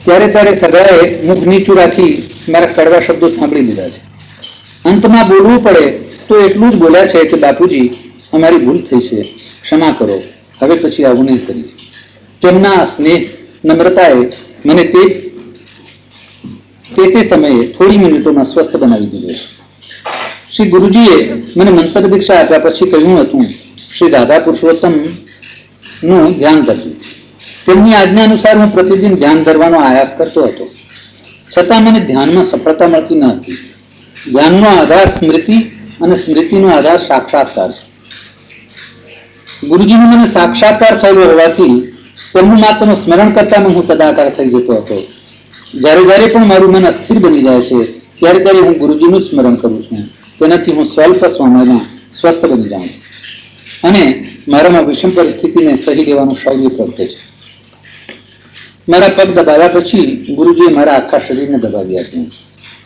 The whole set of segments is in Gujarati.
ત્યારે ત્યારે સગાએ મુખ નીચું રાખી મારા કડવા શબ્દો સાંભળી લીધા છે. અંતમાં બોલવું પડે તો એટલું જ બોલ્યા છે કે બાપુજી, અમારી ભૂલ થઈ છે, ક્ષમા કરો, હવે પછી આવું નહીં કરીએ. તેમના સ્નેહ નમ્રતાએ મને તે સમયે થોડી મિનિટોમાં સ્વસ્થ બનાવી દીધો છે. શ્રી ગુરુજીએ મને મંત્ર દીક્ષા આપ્યા પછી કહ્યું હતું, શ્રી રાધા પુરુષોત્તમ નું ધ્યાન કરવું. તેમની આજ્ઞા અનુસાર હું પ્રતિદિન ધ્યાન ધરવાનો આયાસ કરતો હતો, છતાં મને ધ્યાનમાં સફળતા મળતી ન હતી. ધ્યાનનો આધાર સ્મૃતિ અને સ્મૃતિનો આધાર સાક્ષાત્કાર છે. ગુરુજીનું મને સાક્ષાત્કાર થયેલો હોવાથી તેમનું માત્ર સ્મરણ કરતામાં હું તદાકાર થઈ જતો હતો. જ્યારે જ્યારે પણ મારું મન અસ્થિર બની જાય છે ત્યારે ત્યારે હું ગુરુજીનું સ્મરણ કરું છું. તેનાથી હું સ્વલ્પ સમયમાં સ્વસ્થ બની જાઉં છું અને મારામાં વિષમ પરિસ્થિતિને સહી દેવાનું શૌર્ય પ્રગટે છે. મારા પગ દબાવ્યા પછી ગુરુજીએ મારા આખા શરીરને દબાવી આપ્યું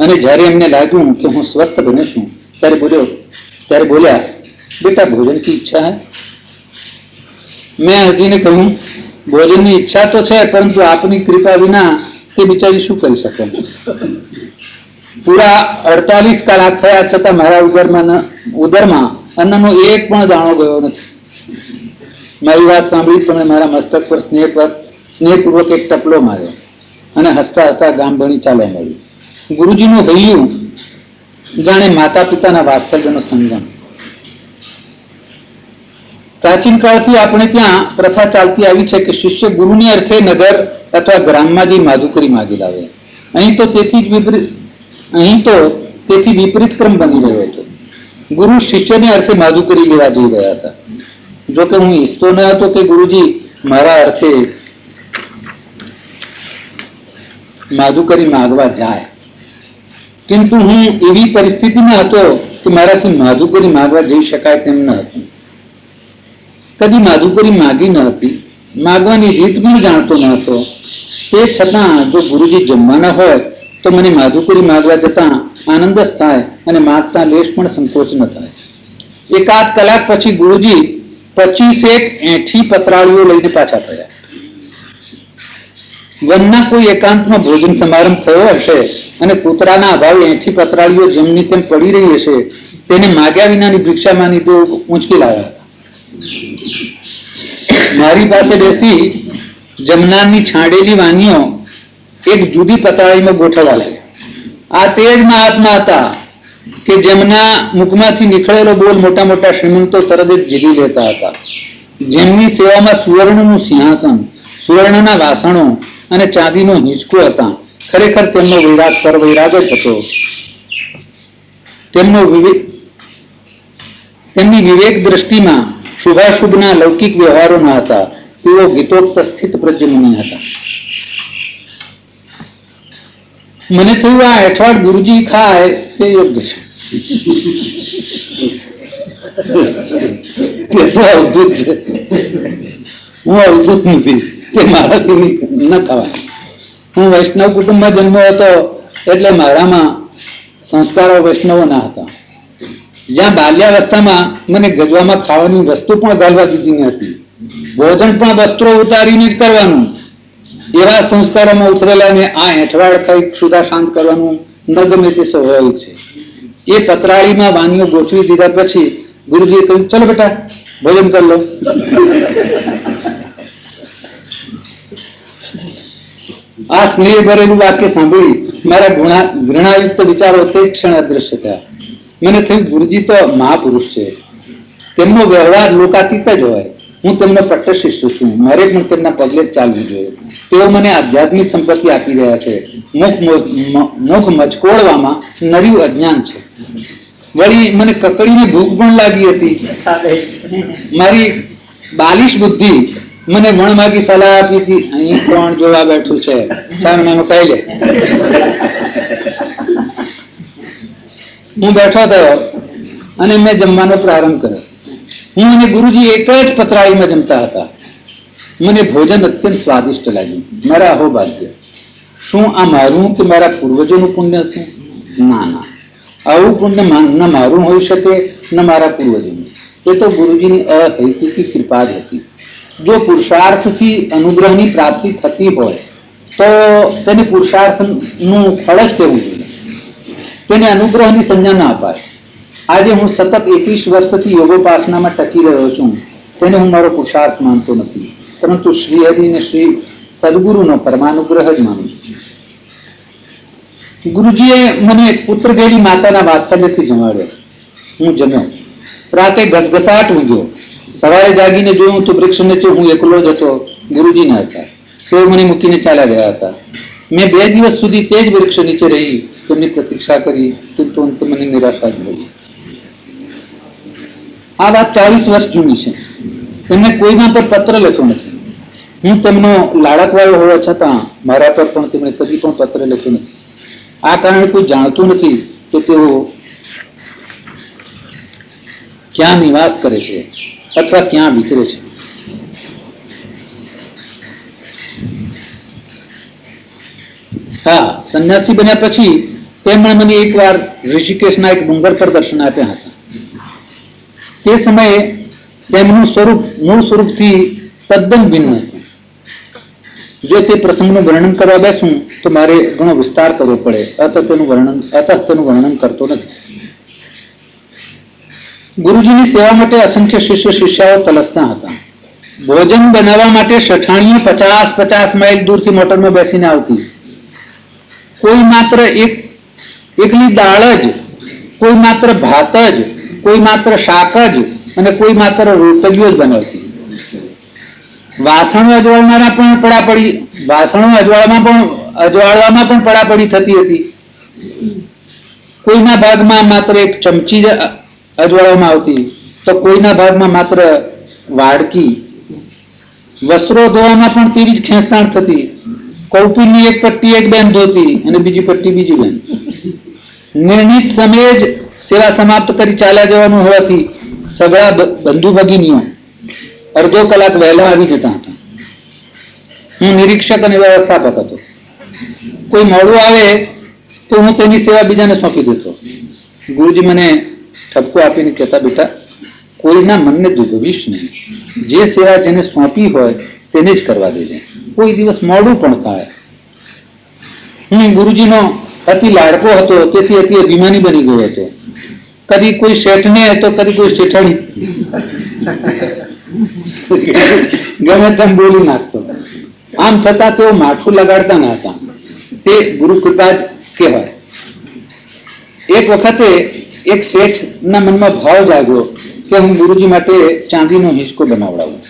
અને જ્યારે એમને લાગ્યું કે હું સ્વસ્થ બન્યો છું ત્યારે બોલ્યા, બેટા ભોજન કી ઈચ્છા હૈ? મેં હસીને કહ્યું, ભોજનની ઈચ્છા તો છે, પરંતુ આપની કૃપા વિના તે બિચારી શું કરી શકે? પૂરા 48 કલાક થયા છતાં મારા ઉદરમાં અન્નનો એક પણ દાણો ગયો નથી. મારી વાત સાંભળી તેમણે મારા મસ્તક પર સ્નેહપૂર્વક એક ટપલો માર્યો અને હસતા હસતા ગામ ભણી ચાલવા મળ્યું. ગુરુજીનું હૈયું જાણે માતા પિતાના વાત્સલ્યનો સંગમ. પ્રાચીન કાળથી આપણે ત્યાં પ્રથા ચાલતી આવી છે કે શિષ્ય ગુરુની અર્થે નગર અથવા ગ્રામમાં જઈ માધુકરી માગી લાવે. અહીં તો તેથી વિપરીત ક્રમ બની રહ્યો હતો. ગુરુ શિષ્યને અર્થે માધુકરી લેવા જઈ રહ્યા હતા. જોકે હું ઈચ્છતો ન હતો કે ગુરુજી મારા અર્થે માધુકરી માગવા જાય, કિંતુ હું એવી પરિસ્થિતિમાં હતો કે મારાથી માધુકરી માગવા જઈ શકાય તેમ ન હતું. કદી માધુકરી માગી ન હતી, માગવાની રીત પણ જાણતો ન હતો. તે છતાં જો ગુરુજી જમવાના હોય તો મને માધુકરી માગવા જતા આનંદ જ થાય અને માગતા લેશ પણ સંકોચ ન થાય. એકાદ કલાક પછી ગુરુજી 25 એઠી પતરાળીઓ લઈને પાછા ફર્યા. વનના કોઈ એકાંતમાં ભોજન સમારંભ થયો હશે અને કૂતરાના અભાવે એઠી પતરાળીઓ જેમની તેમ પડી રહી હશે, તેને માગ્યા વિનાની ભિક્ષામાંની તેઓ ઊંચકી લાવ્યા હતા. મારી પાસે બેસી જમનારની છાંડેલી વાનીઓ એક જુદી પતરાળીમાં ગોઠવવા લાગ્યા. આ તે જ મહાત્મા હતા કે જેમના મુખમાંથી નીકળેલો બોલ મોટા મોટા શ્રીમંતો તરત જ ઝીલી લેતા હતા, જેમની સેવામાં સુવર્ણનું સિંહાસન, સુવર્ણના વાસણો અને ચાંદીનો હિંચકો હતા. ખરેખર તેમનો વૈરાગ પર વૈરાગ જ હતો. તેમની વિવેક દ્રષ્ટિમાં શુભાશુભના લૌકિક વ્યવહારો ન હતા. તેઓ ગીતોક્ત સ્થિત પ્રજ્ઞ હતા. મને થયું આ અઠવાડ ગુરુજી ખાય તે યોગ્ય છે. તે તો અવધૂત છે, હું અવધૂત નથી, તે મારાથી ન ખવાય. હું વૈષ્ણવ કુટુંબમાં જન્મ્યો હતો એટલે મારામાં સંસ્કારો વૈષ્ણવોના હતા. જ્યાં બાલ્યાવસ્થામાં મને ગજવામાં ખાવાની વસ્તુ પણ ગાળવા દીધી ન હતી, ભોજન પણ વસ્ત્રો ઉતારીને જ કરવાનું, એવા સંસ્કારોમાં ઉછરેલાને આ હેઠવાડ કઈક સુધા શાંત કરવાનું ન ગમે તે સ્વાભાવિક છે. એ પતરાળીમાં વાનીઓ ગોઠવી દીધા પછી ગુરુજીએ કહ્યું, ચલો બેટા ભોજન કરી લો. આ સ્નેહ ભરેલું વાક્ય સાંભળી મારા ઘૃણાયુક્ત વિચારો તે ક્ષણ અદ્રશ્ય થયા. મને થયું ગુરુજી તો મહાપુરુષ છે, તેમનો વ્યવહાર લોકાતીત જ હોય. હું તેમનો પટ્ટ શિષ્ય છું, મારે પણ તેમના પગલે જ ચાલવું જોઈએ. તેઓ મને આધ્યાત્મિક સંપત્તિ આપી રહ્યા છે. મુખ મચકોડવામાં નર્યું અજ્ઞાન છે. વળી મને કકડીની ભૂખ પણ લાગી હતી. મારી બાલિશ બુદ્ધિ મને વણમાગી સલાહ આપી હતી, અહીં કોણ જોવા બેઠું છે, ચાર મહિનો કહી લે. હું બેઠો થયો અને મેં જમવાનો પ્રારંભ કર્યો. હું અને ગુરુજી એક જ પતરાળીમાં જમતા હતા. મને ભોજન અત્યંત સ્વાદિષ્ટ લાગ્યું. મારા અહોભાગ્ય! શું આ મારું કે મારા પૂર્વજોનું પુણ્ય હતું? ના ના, આવું પુણ્ય ન મારું હોઈ શકે ન મારા પૂર્વજોનું. એ તો ગુરુજીની અહૈતુકી કૃપા જ હતી. જો પુરુષાર્થથી અનુગ્રહની પ્રાપ્તિ થતી હોય તો તેને પુરુષાર્થનું ફળ જ કહેવું જોઈએ, તેને અનુગ્રહની સંજ્ઞા ના અપાય. આજે હું સતત 21 વર્ષથી યોગોપાસનામાં ટકી રહ્યો છું, તેને હું મારો પુરુષાર્થ માનતો નથી, પરંતુ શ્રીહરિ અને શ્રી સદગુરુનો પરમાનુગ્રહ જ માનું છું. ગુરુજીએ મને પુત્ર ગયેલી માતાના વાત્સલ્યથી જમાડ્યો. હું જમ્યો. રાતે ઘસઘસાટ ઊંઘ્યો. સવારે જાગીને જોયું તો વૃક્ષ નીચે હું એકલો જ હતો. ગુરુજી ના હતા. તેઓ મને મૂકીને ચાલ્યા ગયા હતા. મેં 2 દિવસ સુધી તે જ વૃક્ષ નીચે રહી તેમની પ્રતીક્ષા કરી, પરંતુ અંતે મને નિરાશા જ મળી. આ વાત 40 વર્ષ જૂની છે. તેમને કોઈના પર પત્ર લખ્યો નથી. હું તેમનો લાડકવાળો હોવા છતાં મારા પર પણ તેમણે કદી પણ પત્ર લખ્યો નથી. આ કારણે કોઈ જાણતું નથી કે તેઓ ક્યાં નિવાસ કરે છે અથવા ક્યાં વિચરે છે. હા, સંન્યાસી બન્યા પછી તેમણે મને એકવાર ઋષિકેશના એક ડુંગર પર દર્શન આપ્યા હતા. તે સમયે તેમનું સ્વરૂપ મૂળ સ્વરૂપથી તદ્દન ભિન્ન હતું. જો તે પ્રસંગનું વર્ણન કરવા બેસું તો મારે ઘણો વિસ્તાર કરવો પડે, અતઃ તેનું વર્ણન કરતો નથી. ગુરુજીની સેવા માટે અસંખ્ય શિષ્ય શિષ્યાઓ તલસતા હતા. ભોજન બનાવવા માટે શઠાણીએ 50 માઇલ દૂરથી મોટરમાં બેસીને આવતી. કોઈ માત્ર એકલી દાળ જ, કોઈ માત્ર ભાત જ, કોઈ માત્ર શાક જ અને કોઈ માત્ર રોટલીઓ જ બનાવતી. વાસણો અજવાળવામાં પણ પડાપડી થતી હતી. કોઈના ભાગમાં માત્ર એક ચમચી જ અજવાળવામાં આવતી, તો કોઈના ભાગમાં માત્ર વાડકી. વસ્ત્રો ધોવામાં પણ તેવી જ ખેંચતાણ થતી. કૌપિલની એક પટ્ટી એક બેન ધોતી અને બીજી પટ્ટી બીજી બેન. નિર્ણિત સમયે જ સેવા સમાપ્ત કરી ચાલ્યા જવાનું હોવાથી સગળા બંધુ ભગીનીઓ અડધો કલાક વહેલા આવી જતા હતા. હું નિરીક્ષક અને વ્યવસ્થાપક હતો. કોઈ મોડું આવે તો હું તેની સેવા બીજાને સોંપી દેતો. ગુરુજી મને ઠપકો આપીને કહેતા, બેટા, કોઈના મનને દુભવીશ નહીં. જે સેવા જેને સોંપી હોય તેને જ કરવા દેજે. કોઈ દિવસ મોડું પણ થાય. હું ગુરુજીનો અતિ લાડકો હતો, તેથી અતિ અભિમાની બની ગયો હતો. કદી કોઈ શેઠને તો કદી કોઈ શેઠાણી ગમે તેમ બોલી નાખતો. આમ છતાં તેઓ માઠું લગાડતા ન હતા. તે ગુરુ કૃપા જ કહેવાય. એક વખતે એક શેઠના મનમાં ભાવ જાગ્યો કે હું ગુરુજી માટે ચાંદીનો હિંચકો બનાવડાવું.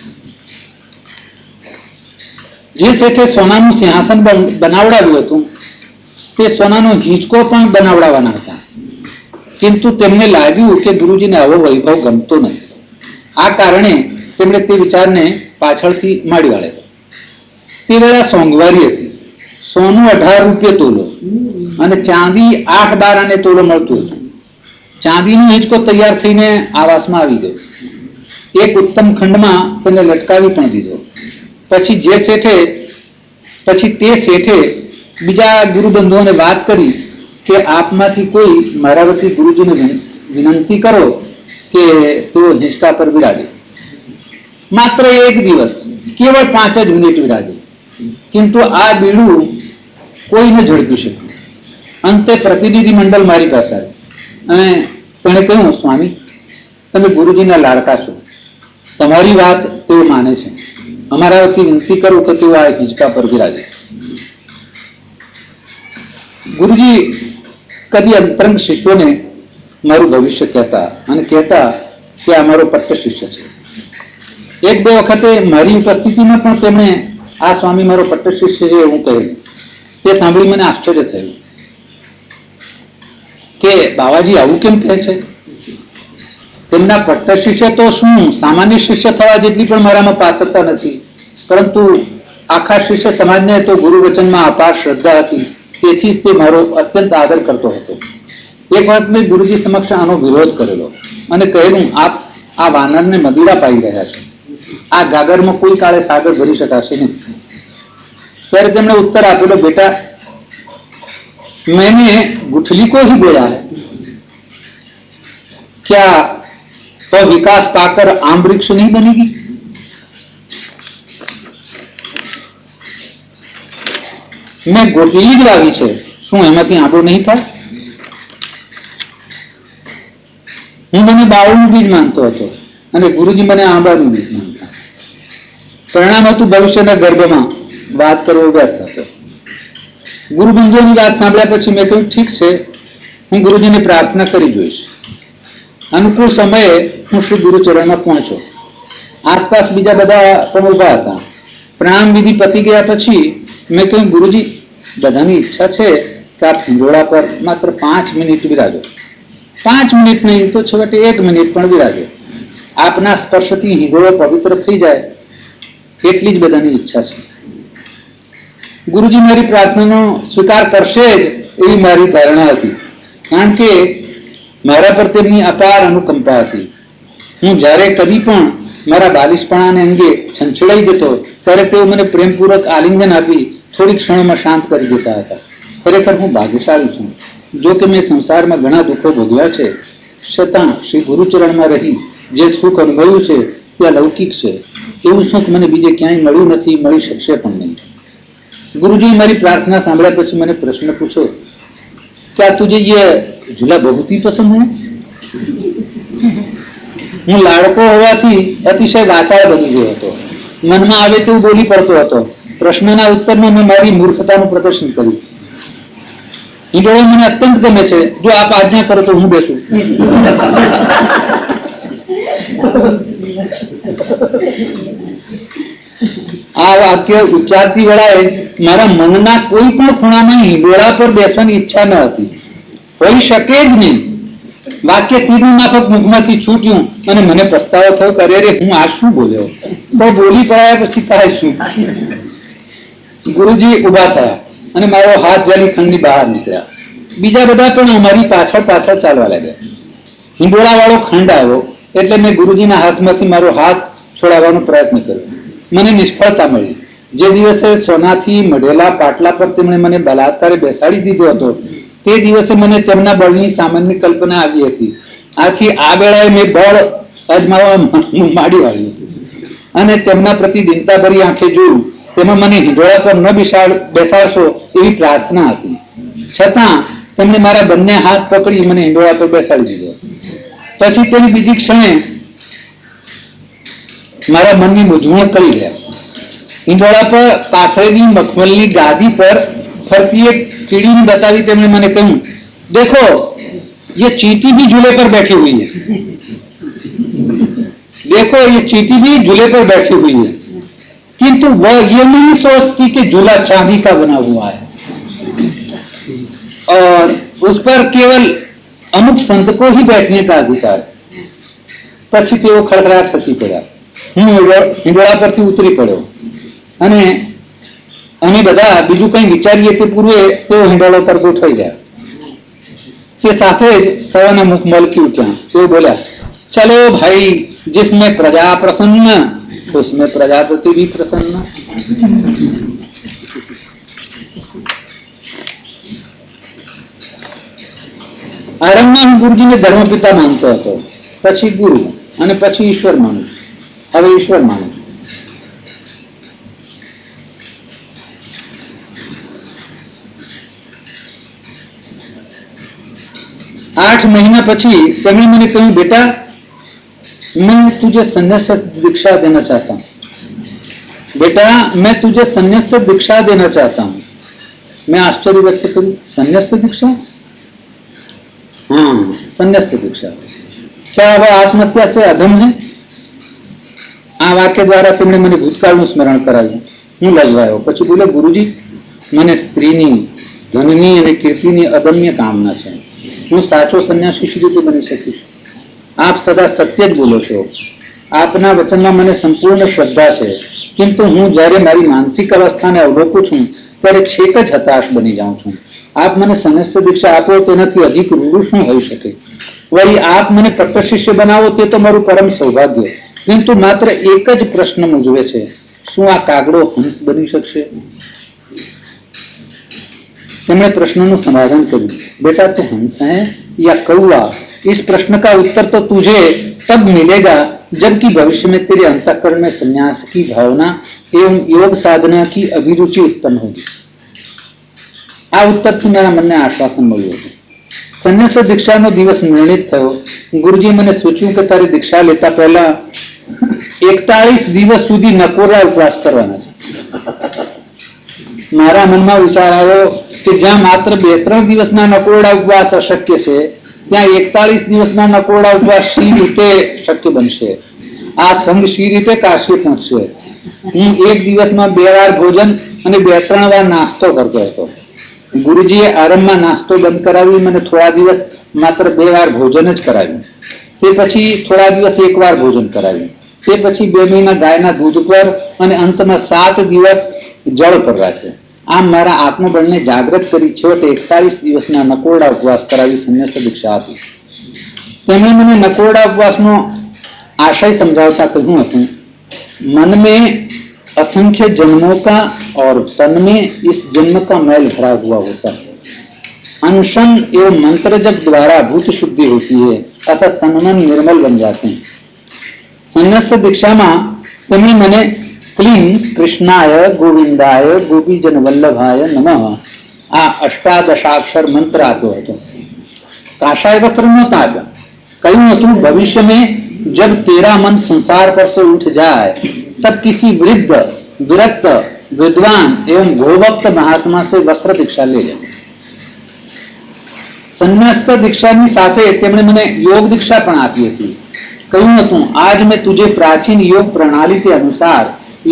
જે શેઠે સોનાનું સિંહાસન બનાવડાવ્યું હતું તે સોનાનો હિંચકો પણ બનાવડાવવાના હતા, કિંતુ તેમને લાગ્યું કે ગુરુજીને આવો વૈભવ ગમતો નથી. આ કારણે તેમણે તે વિચારને પાછળથી માડી વાળ્યો. તે વેળા સોંગવારી હતી. સોનું 18 રૂપિયા તોલો અને ચાંદી 8-12 આને તોલો મળતું હતું. ચાંદીનો હિંચકો તૈયાર થઈને આવાસમાં આવી ગયો. એક ઉત્તમ ખંડમાં તેને લટકાવી પણ દીધો. પછી તે શેઠે બીજા ગુરુબંધુઓને વાત કરી કે આપમાંથી કોઈ મારા વતી ગુરુજીને વિનંતી કરો કે તેઓ હિંચકા પર વિરાજે. માત્ર એક દિવસ, કેવળ 5 જ મિનિટ વિરાજે. કિંતુ આ બીડું કોઈને ઝડપી શક્યું. અંતે પ્રતિનિધિ મંડળ મારી પાસે આવ્યું અને તેણે કહ્યું, સ્વામી, તમે ગુરુજીના લાડકા છો. તમારી વાત તેઓ માને છે. અમારા વતી વિનંતી કરું કે તેઓ આ હિંચકા પર વિરાજે. ગુરુજી કદી અંતરંગ શિષ્યોને મારું ભવિષ્ય કહેતા અને કહેતા કે આ મારો પટ્ટ શિષ્ય છે. 1-2 વખતે મારી ઉપસ્થિતિમાં પણ તેમણે આ સ્વામી મારો પટ્ટ શિષ્ય છે એવું કહ્યું. તે સાંભળી મને આશ્ચર્ય થયું કે બાવાજી આવું કેમ કહે છે? તેમના પટ્ટ શિષ્ય તો શું, સામાન્ય શિષ્ય થવા જેટલી પણ મારામાં પાત્રતા નથી, પરંતુ આખા શિષ્ય સમાજને તો ગુરુ વચનમાં અપાર શ્રદ્ધા હતી. તેથી જ તે મારો અત્યંત આદર કરતો હતો. એક વખત મેં ગુરુજી સમક્ષ આનો વિરોધ કરેલો અને કહેલું, આપ આ વાનરને મદિરા પાઈ રહ્યા છે. આ ગાગરમાં કોઈ કાળે સાગર ભરી શકાશે નહીં. ત્યારે તેમણે ઉત્તર આપેલો, બેટા, मैंने गुठली को ही बोला है, क्या तो विकास पाकर आम वृक्ष नहीं बनेगी? મેં ગોટલી જ લાવી છે, શું એમાંથી આંબો નહીં થાય? હું મને બાવળનું બીજ માનતો હતો અને ગુરુજી મને આંબાનું બીજ માનતા. પરિણામ હતું ભવિષ્યના ગર્ભમાં વાત કરવો વ્યર્થ હતો. ગુરુબંધુઓની વાત સાંભળ્યા પછી મેં કહ્યું, ઠીક છે, હું ગુરુજીને પ્રાર્થના કરી જોઈશ. અનુકૂળ સમયે હું શ્રી ગુરુચરણમાં પહોંચ્યો. આસપાસ બીજા બધા પણ ઉભા હતા. પ્રણામ વિધિ પતી ગયા પછી મેં કહ્યું, ગુરુજી, બધાની ઈચ્છા છે કે આપ હિંડોળા પર માત્ર 5 મિનિટ વિરાજો. 5 મિનિટ નહીં તો છેવટે 1 મિનિટ પણ વિરાજો. આપના સ્પર્શથી હિંડોળો પવિત્ર થઈ જાય એટલી જ બધાની ઈચ્છા છે. ગુરુજી મારી પ્રાર્થનાનો સ્વીકાર કરશે જ એવી મારી ધારણા હતી, કારણ કે મારા પર તેમની અપાર અનુકંપા હતી. હું જ્યારે કદી પણ મારા બાલિશપણાને અંગે છંછેડાઈ જતો ત્યારે તેઓ મને પ્રેમપૂર્વક આલિંગન આપી થોડી ક્ષણોમાં શાંત કરી દેતા હતા. ખરેખર હું ભાગ્યશાળી છું. જો કે મેં સંસારમાં ઘણા દુઃખો ભોગવ્યા છે, છતાં શ્રી ગુરુચરણમાં રહી જે સુખ અનુભવ્યું છે તે અલૌકિક છે. એવું સુખ મને બીજે ક્યાંય મળ્યું નથી, મળી શકશે પણ નહીં. गुरुजी મારી પ્રાર્થના સાંભળ્યા પછી મને પ્રશ્ન પૂછ્યો, क्या तुझे ये झूला बहुत ही पसंद है? હું લાડકો હોવાથી અતિશય વાચાળ બની ગયો હતો. મનમાં આવે તેવું બોલી પડતો હતો. પ્રશ્નના ઉત્તરમાં મેં મારી મૂર્ખતાનું પ્રદર્શન કર્યું. હિંડોળો મને અત્યંત ગમે છે. જો આપ આજ્ઞા કરો તો હું બેસું. આ વાક્ય ઉચ્ચારતી વેળાએ મારા મનના કોઈ પણ ખૂણામાં હિંડોળા પર બેસવાની ઈચ્છા ન હતી. હોઈ શકે જ નહીં. વાક્ય તીરની માફક મુખમાંથી છૂટ્યું અને મને પસ્તાવો થયો કે અરે હું આ શું બોલ્યો. તો બોલી પડ્યા પછી થાય શું. ગુરુજી ઉભા થયા અને મારો હાથ જાલી ખંડની બહાર નીકળ્યા. બીજા બધા પણ અમારી પાછળ પાછળ ચાલવા લાગ્યા. હિંડોળા વાળો ખંડ આવ્યો એટલે મેં ગુરુજીના હાથમાંથી મારો હાથ છોડાવવાનો પ્રયત્ન કર્યો. મને નિષ્ફળતા મળી. જે દિવસે સોનાથી મઢેલા પાટલા પર તેમણે મને બલાત્કારે બેસાડી દીધો હતો તે દિવસે મને તેમના બળની સામાન્ય કલ્પના આવી હતી. આથી આ વેળાએ મેં બળ અજમાવવા માંડી વાળ્યું હતું અને તેમના પ્રતિ દિનતાભરી આંખે જોયું. તેમાં મને હિંડોળા પર ન બેસાડશો એવી પ્રાર્થના હતી. છતાં તેમણે મારા બંને હાથ પકડી મને હિંડોળા પર બેસાડી દીધો. પછી તેની બીજી ક્ષણે મારા મનની મૂંઝવણ કરી ગયા. હિંડોળા પર પાથરેલી મખમલની ગાદી પર ફરતી એક કીડીને બતાવી તેમણે મને કહ્યું, देखो ये चींटी भी झूले पर बैठी हुई है. देखो ये चींटी भी झूले पर बैठी हुई है, किंतु वह ये नहीं सोचती कि झूला चांदी का बना हुआ है और उस पर केवल अमुक संत को ही बैठने का अधिकार है. પછી તેઓ ખડખડાટ હસી પડ્યા. હું હિંડોળા પરથી ઉતરી પડ્યો અને અમે બધા બીજું કંઈ વિચારીએ તે પૂર્વે તેઓ હિંડોળા પર ગોઠવાઈ ગયા. તે સાથે જ સવાના મુખ મલકી ઉઠ્યા. તેઓ બોલ્યા, ચલો ભાઈ, जिसमें प्रजा प्रसन्न उसमें प्रजापति भी प्रसन्न. આરંભમાં હું ગુરુજીને ધર્મપિતા માનતો હતો, પછી ગુરુ અને પછી ઈશ્વર માનું છું. હવે ઈશ્વર માનું છું. 8 महीना પછી તેમણે મને કહ્યું, बेटा मैं तुझे संन्यास दीक्षा देना चाहता हूँ. बेटा मैं तुझे संन्यास दीक्षा देना चाहता हूँ. मैं आश्चर्य व्यक्त करूं, संन्यास दीक्षा? हाँ, संन्यास दीक्षा. क्या वह आत्महत्या से अधम है? આ વાક્ય દ્વારા તેમણે મને ભૂતકાળનું સ્મરણ કરાવ્યું. હું લજવાયો. પછી બોલે, ગુરુજી, મને સ્ત્રીની, ધનની અને કીર્તિની અદમ્ય કામના છે. હું સાચો સંન્યાસી શી રીતે બની શકીશ? આપ સદા સત્ય જ બોલો છો. આપના વચનમાં મને સંપૂર્ણ શ્રદ્ધા છે, કિંતુ હું જ્યારે મારી માનસિક અવસ્થાને અવલોકું છું ત્યારે છેક જ હતાશ બની જાઉં છું. આપ મને સંન્યાસ દીક્ષા આપો તેનાથી અધિક રૂડું શું હોઈ શકે? વળી આપ મને કટ્ટર શિષ્ય બનાવો તે તો મારું પરમ સૌભાગ્ય. કિંતુ માત્ર એક જ પ્રશ્ન મૂંઝવે છે, શું આ કાગડો હંસ બની શકશે? તેમણે પ્રશ્નનું સમાધાન કર્યું. बेटा तो हंस है या कौवा, इस प्रश्न का उत्तर तो तुझे तब मिलेगा जबकि भविष्य में तेरे अंतःकरण में संन्यास की भावना एवं योग साधना की अभिरुचि उत्पन्न होगी. આ ઉત્તરથી મારા મનને આશ્વાસન મળ્યું હતું. સંન્યાસ દીક્ષાનો દિવસ નિર્ણિત થયો. ગુરુજી મને સૂચ્યું કે તારી દીક્ષા લેતા પહેલા 41 દિવસ સુધી નકોરા ઉપવાસ કરવાના છે. મારા મનમાં વિચાર આવ્યો કે જ્યાં માત્ર 2-3 દિવસના નકોરડા ઉપવાસ અશક્ય છે, ત્યાં 41 દિવસના નકોરડા ઉપવાસ શી રીતે શક્ય બનશે? આ સંઘ શી રીતે કાશી પહોંચશે? હું એક દિવસમાં 2 વાર ભોજન અને 2-3 વાર નાસ્તો કરતો હતો. ગુરુજીએ આરંભમાં નાસ્તો બંધ કરાવી મને થોડા દિવસ માત્ર 2 વાર ભોજન જ કરાવ્યું. તે પછી થોડા દિવસ 1 વાર ભોજન કરાવ્યું. તે પછી 2 મહિના ગાયના દૂધ પર અને અંતમાં 7 દિવસ જળ પર રાખ્યો. આમ મારા આત્મબળને જાગૃત કરી છેવટે 41 દિવસના નકોરડા ઉપવાસ કરાવી સંન્યાસ દીક્ષા આપી. તેમણે મને નકોરડા ઉપવાસનો आशय समझाता कहूं हूं, मन में असंख्य जन्मों का और तन में इस जन्म का मैल भरा हुआ होता है. अनशन एवं मंत्र जप द्वारा भूत शुद्धि होती है अतः तन मन निर्मल बन जाते हैं. संन्यास दीक्षा में તેમણે મને ક્લીમ કૃષ્ણાય ગોવિંદાય ગોપીજન વલ્લભાય નમઃ આ અષ્ટાદશાક્ષર મંત્ર આપ્યો હતો. કાશાય વસ્ત્ર નહોતા આપ્યા. કહ્યું હતું ભવિષ્ય में जब तेरा मन संसार पर से उठ जाए तब किसी वृद्ध विरक्त विद्वान एवं गोभक्त महात्मा से वस्त्र दीक्षा ले ले. संन्यास दीक्षाની સાથે તેમણે મને योग दीक्षा પણ આપી હતી. કહ્યું હતું आज मैं तुझे प्राचीन योग प्रणाली के अनुसार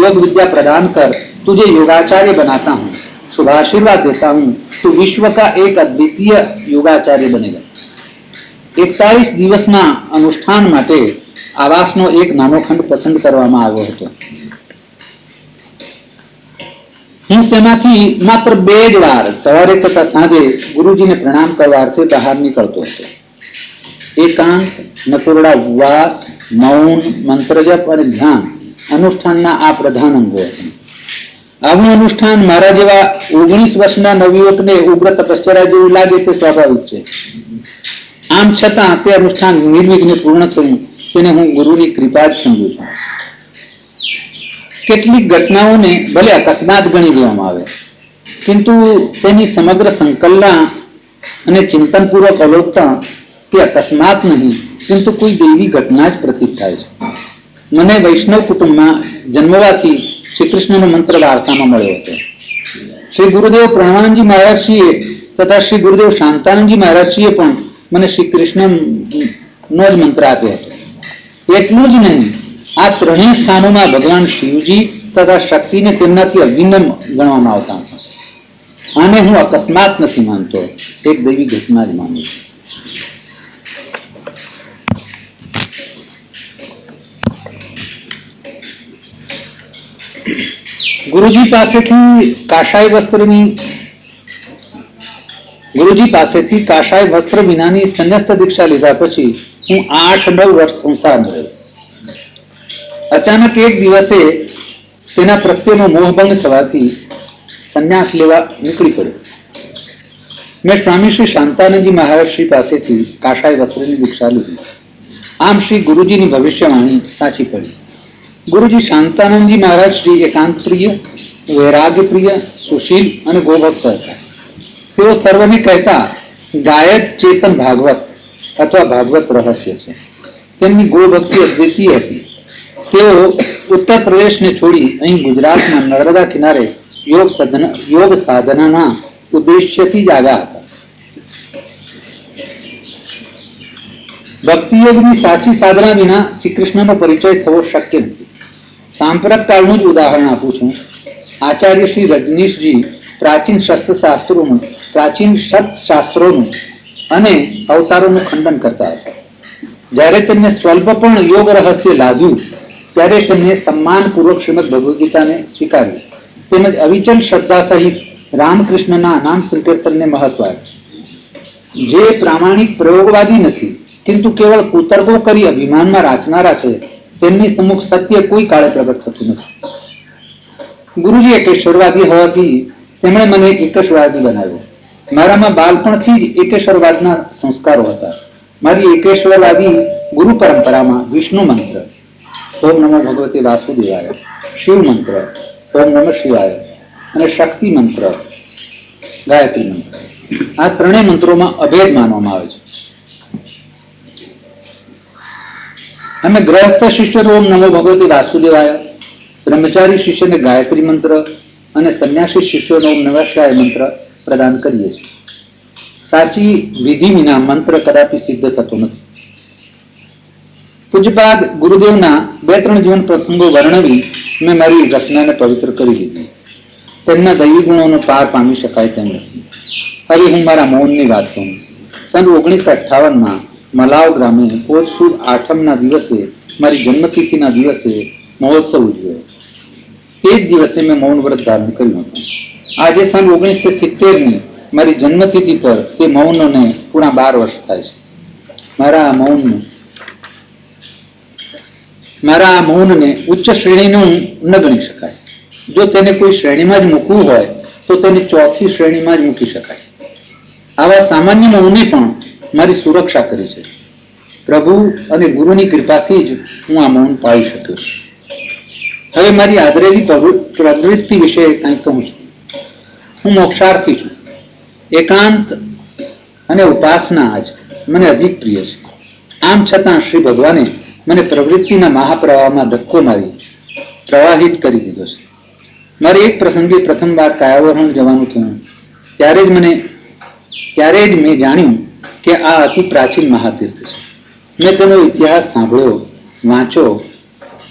योग विद्या प्रदान कर तुझे योगाचार्य बनाता हूँ. शुभाशीर्वाद देता हूँ. तू विश्व का एक अद्वितीय योगाचार्य बनेगा. 41 દિવસના અનુષ્ઠાન માટે આવાસનો એક નાનો ખંડ પસંદ કરવામાં આવ્યો હતો. હું તેમાંથી માત્ર 2 જ વાર સવારે તથા સાંજે ગુરુજીને પ્રણામ કરવા અર્થે બહાર નીકળતો હતો. એકાંત, નકોરડા ઉપવાસ, મૌન, મંત્રજપ અને ધ્યાન અનુષ્ઠાનના આ પ્રધાન અંગો હતા. આવું અનુષ્ઠાન મારા જેવા 19 વર્ષના નવયુવકને ઉગ્ર તપશ્ચર્યા જેવું લાગે તે સ્વાભાવિક છે. આમ છતાં તે અનુષ્ઠાન નિર્વિઘ્ને પૂર્ણ થયું તેને હું ગુરુની કૃપા જ સમજુ છું. કેટલીક ઘટનાઓને ભલે અકસ્માત ગણી લેવામાં આવે, કિંતુ તેની સમગ્ર સંકલના અને ચિંતનપૂર્વક અવલોકતા તે અકસ્માત નહીં, કિંતુ કોઈ દૈવી ઘટના જ પ્રતીત થાય છે. મને વૈષ્ણવ કુટુંબમાં જન્મવાથી શ્રી કૃષ્ણનો મંત્ર વારસામાં મળ્યો હતો. શ્રી ગુરુદેવ પ્રણવાનંદજી મહારાજશ્રીએ તથા શ્રી ગુરુદેવ શાંતાનંદજી મહારાજશ્રીએ પણ મને શ્રી કૃષ્ણનો જ મંત્ર આપ્યો હતો. એટલું જ નહીં, આ ત્રણેય સ્થાનોમાં ભગવાન શિવજી તથા શક્તિને તેમનાથી અભિન્ન ગણવામાં આવતા હતા. આને હું અકસ્માત નથી માનતો, એક દૈવી ઘટના જ માનું છું. ગુરુજી પાસેથી કાશાય વસ્ત્ર વિનાની સંન્યાસ દીક્ષા લીધા પછી હું 8-9 વર્ષ સંસારમાં રહ્યો. અચાનક એક દિવસે તેના પ્રત્યેનો મોહભંગ થવાથી સંન્યાસ લેવા નીકળી પડ્યો. મેં સ્વામી શ્રી શાંતાનંદજી મહારાજશ્રી પાસેથી કાશાય વસ્ત્રની દીક્ષા લીધી. આમ શ્રી ગુરુજીની ભવિષ્યવાણી સાચી પડી. ગુરુજી શાંતાનંદજી મહારાજશ્રી એકાંત પ્રિય, વૈરાગ્ય પ્રિય, સુશીલ અને ગોભક્ત હતા. તેઓ સર્વને કહેતા ગાયક ચેતન ભાગવત અથવા ભાગવત રહસ્ય છે. તેમની ગોભક્તિ અદ્વિતીય હતી. તેઓ ઉત્તર પ્રદેશને છોડી અહીં ગુજરાતના નર્મદા કિનારે યોગ સાધનાના ઉદ્દેશ્યથી જ આવ્યા હતા. ભક્તિ યોગની સાચી સાધના વિના શ્રી કૃષ્ણનો પરિચય થવો શક્ય નથી. સાંપ્રત કાળનું જ ઉદાહરણ આપું છું. આચાર્ય શ્રી રજનીશજી પ્રાચીન સત્શાસ્ત્રોનું અને અવતારોનું ખંડન કરતા હતા. જ્યારે તેમને સ્વલ્પ પણ યોગ રહસ્ય લાગ્યું ત્યારે તેમને સન્માનપૂર્વક શ્રીમદ ભગવદ ગીતાને સ્વીકાર્યું તેમજ અવિચલ શ્રદ્ધા સહિત રામકૃષ્ણના નામ સંકીર્તનને મહત્વ આપ્યું. જે પ્રામાણિક પ્રયોગવાદી નથી કિંતુ કેવળ કુતર્કો કરી અભિમાનમાં રાચનારા છે, તેમની સમ્મુખ સત્ય કોઈ કાળે પ્રગટ થતું નથી. ગુરુજી એકેશ્વરવાદી હોવાથી તેમણે મને એકેશ્વરવાદી બનાવ્યો. મારામાં બાળપણથી જ એકેશ્વરવાદના સંસ્કારો હતા. મારી એકેશ્વરવાદી ગુરુ પરંપરામાં વિષ્ણુ મંત્ર ઓમ નમો ભગવતે વાસુદેવાય, શિવ મંત્ર ઓમ નમઃ શિવાય અને શક્તિ મંત્ર ગાયત્રી મંત્ર. આ ત્રણેય મંત્રોમાં અભેદ માનવામાં આવે છે. અમે ગ્રહસ્થ શિષ્યો ઓમ નમો ભગવતે વાસુદેવાય, બ્રહ્મચારી શિષ્યને ગાયત્રી મંત્ર અને સંન્યાસી શિષ્યોને ઓમ નમઃ શિવાય મંત્ર પ્રદાન કરીએ છીએ. સાચી વિધિ વિના મંત્ર કદાપી સિદ્ધ થતો નથી. પૂજ્યપાદ ગુરુદેવના 2-3 જીવન પ્રસંગો વર્ણવી મેં મારી રચનાને પવિત્ર કરી લીધી. તેમના દૈવી ગુણોનો પાર પામી શકાય તેમ નથી. હવે હું મારા મૌનની વાત કહું. સન 1958માં મલાવ ગ્રામે પોષ સુદ 8મના દિવસે, મારી જન્મતિથિના દિવસે મહોત્સવ ઉજવ્યો. તે જ દિવસે મેં મૌન વ્રત ધારણ કર્યું હતું. આજે સન 1970ની મારી જન્મતિથિ પર તે મૌનને પૂરા 12 વર્ષ થાય છે. મારા આ મૌનને ઉચ્ચ શ્રેણીનું ન ગણી શકાય. જો તેને કોઈ શ્રેણીમાં જ મૂકવું હોય તો તેને 4થી શ્રેણીમાં જ મૂકી શકાય. આવા સામાન્ય મૌને પણ મારી સુરક્ષા કરી છે. પ્રભુ અને ગુરુની કૃપાથી જ હું આ મૌન પાળી શક્યો છું. હવે મારી આદરેલી પ્રવૃત્તિ વિશે કંઈક કહું છું. હું મોક્ષાર્થી છું. એકાંત અને ઉપાસના જ મને અધિક પ્રિય છે. આમ છતાં શ્રી ભગવાને મને પ્રવૃત્તિના મહાપ્રવાહમાં ધક્કો મારી પ્રવાહિત કરી દીધો છે. મારે એક પ્રસંગે પ્રથમવાર કાયાવરણ જવાનું થયું. ત્યારે જ મેં જાણ્યું કે આ અતિ પ્રાચીન મહાતીર્થ છે. મેં તેનો ઇતિહાસ સાંભળ્યો, વાંચ્યો,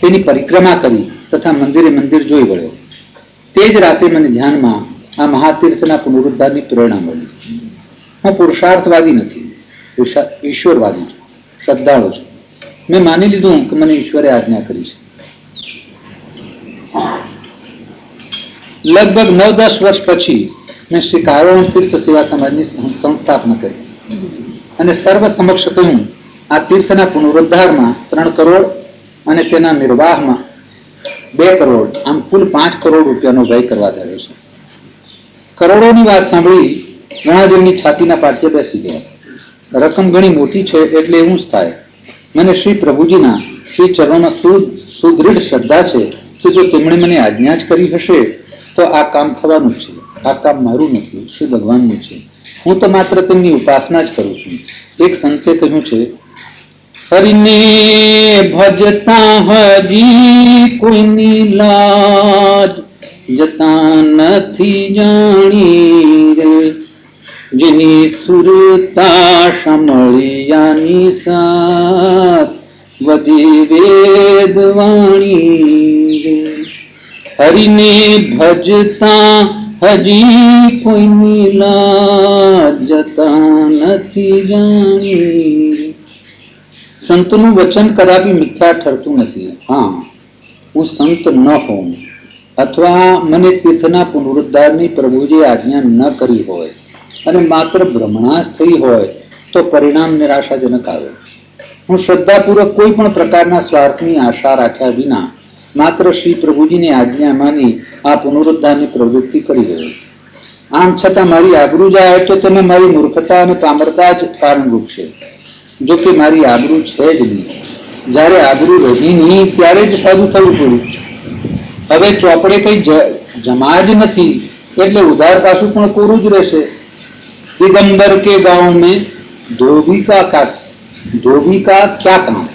તેની પરિક્રમા કરી તથા મંદિરે મંદિર જોઈ વળ્યો. તે જ રાતે મને ધ્યાનમાં આ મહાતીર્થના પુનરુદ્ધારની પ્રેરણા મળી. હું પુરુષાર્થવાદી નથી, ઈશ્વરવાદી છું, શ્રદ્ધાળુ છું. મેં માની લીધું કે મને ઈશ્વરે આજ્ઞા કરી છે. લગભગ 9-10 વર્ષ પછી મેં શ્રી કાયાવરણ તીર્થ સેવા સમાજની સંસ્થાપના કરી અને સર્વ સમક્ષ કહ્યું, આ તીર્થના પુનરુદ્ધારમાં 3 કરોડ અને તેના નિર્વાહમાં 2 કરોડ, આમ કુલ 5 કરોડ રૂપિયાનો વ્યય કરવા ધાર્યો છે. કરોડોની વાત સાંભળી ઘણા જણની છાતીના પાટિયા બેસી ગયા. રકમ ઘણી મોટી છે એટલે એવું જ થાય. મને શ્રી પ્રભુજીના શ્રી ચરણોમાં સુદૃઢ શ્રદ્ધા છે કે જો તેમણે મને આજ્ઞા જ કરી હશે તો આ કામ થવાનું જ છે. આ કામ મારું નથી, શ્રી ભગવાનનું છે. હું તો માત્ર તેમની ઉપાસના જ કરું છું. એક સંતે કહ્યું છે, હરિને ભજતા હજી કોઈની લાજ જતા નથી જાણી રે, જેની સુરતા સાંભળ્યાની સાથ વધી વેદવાણી રે. હરિને ભજતા હજી કોઈની લાજ જતા નથી જાણી. સંતનું વચન કદાપી મિથ્યા ઠરતું નથી. હા, હું સંત ન હોઉં અથવા મને તીર્થના પુનરુદ્ધારની પ્રભુજીએ આજ્ઞા ન કરી હોય અને માત્ર ભ્રમણા જ થઈ હોય તો પરિણામ નિરાશાજનક આવે. હું શ્રદ્ધાપૂર્વક કોઈ પણ પ્રકારના સ્વાર્થની આશા રાખ્યા વિના માત્ર શ્રી પ્રભુજીની આજ્ઞા માની આ પુનરુદ્ધારની પ્રવૃત્તિ કરી રહ્યો. આમ છતાં મારી આબરૂ જાય તો તેમાં મારી મૂર્ખતા અને પામરતા જ કારણરૂપ છે. જો કે મારી આબરૂ છે જ નહીં. જ્યારે આબરૂ રહી નહીં ત્યારે જ સાદું થવું પડ્યું. હવે ચોપડે કઈ જમા જ નથી એટલે ઉધાર પાછું પણ કોરું જ રહેશે. દિગંબર કે ગાંવ મેં ધોબી કા ક્યા કામ.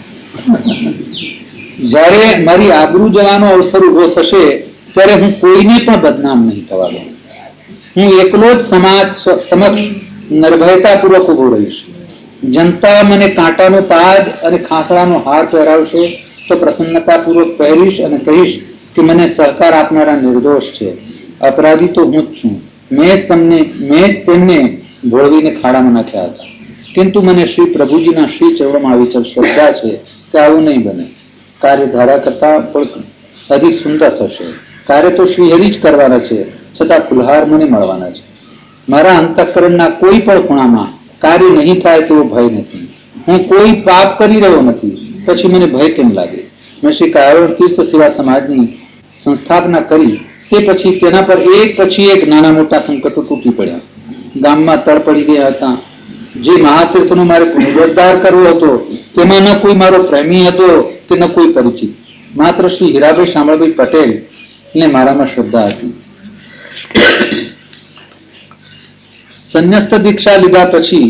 જ્યારે મારી આબરૂ જવાનો અવસર ઉભો થશે ત્યારે હું કોઈને પણ બદનામ નહીં થવા દઉં. હું એકલો જ સમાજ સમક્ષ નિર્ભયતાપૂર્વક ઉભો રહીશ. જનતા મને કાંટાનો તાજ અને ખાસડાનો હાર પહેરાવશે તો પ્રસન્નતાપૂર્વક પહેરીશ અને કહીશ કે મને સહકાર આપનારા નિર્દોષ છે. અપરાધી તો હું જ છું. મેં જ તેમને ભોળવીને ખાડામાં નાખ્યા હતા. કિંતુ મને શ્રી પ્રભુજીના શ્રી ચરણોમાં આવી શ્રદ્ધા છે કે આવું નહીં બને. કાર્ય ધારા કરતા પણ અધિક સુંદર થશે. કાર્ય તો શ્રીહરિ જ કરવાના છે, છતાં ફુલહાર મને મળવાના છે. મારા અંતઃકરણના કોઈ પણ ખૂણામાં કાર્ય નહીં થાય તેવો ભય નથી. હું કોઈ પાપ કરી રહ્યો નથી, પછી મને ભય કેમ લાગે? મેં શ્રી કાયાવરણ તીર્થ સેવા સમાજની સંસ્થાપના કરી તે પછી તેના પર એક પછી એક નાના મોટા સંકટો તૂટી પડ્યા. ગામમાં તળ પડી ગયા હતા. જે મહાતીર્થનો મારે પુનરુદ્ધાર કરવો હતો તેમાં ન કોઈ મારો પ્રેમી હતો કે ન કોઈ પરિચિત. માત્ર શ્રી હીરાભાઈ શામળભાઈ પટેલ ને મારામાં શ્રદ્ધા હતી. સંન્યસ્ત દીક્ષા લીધા પછી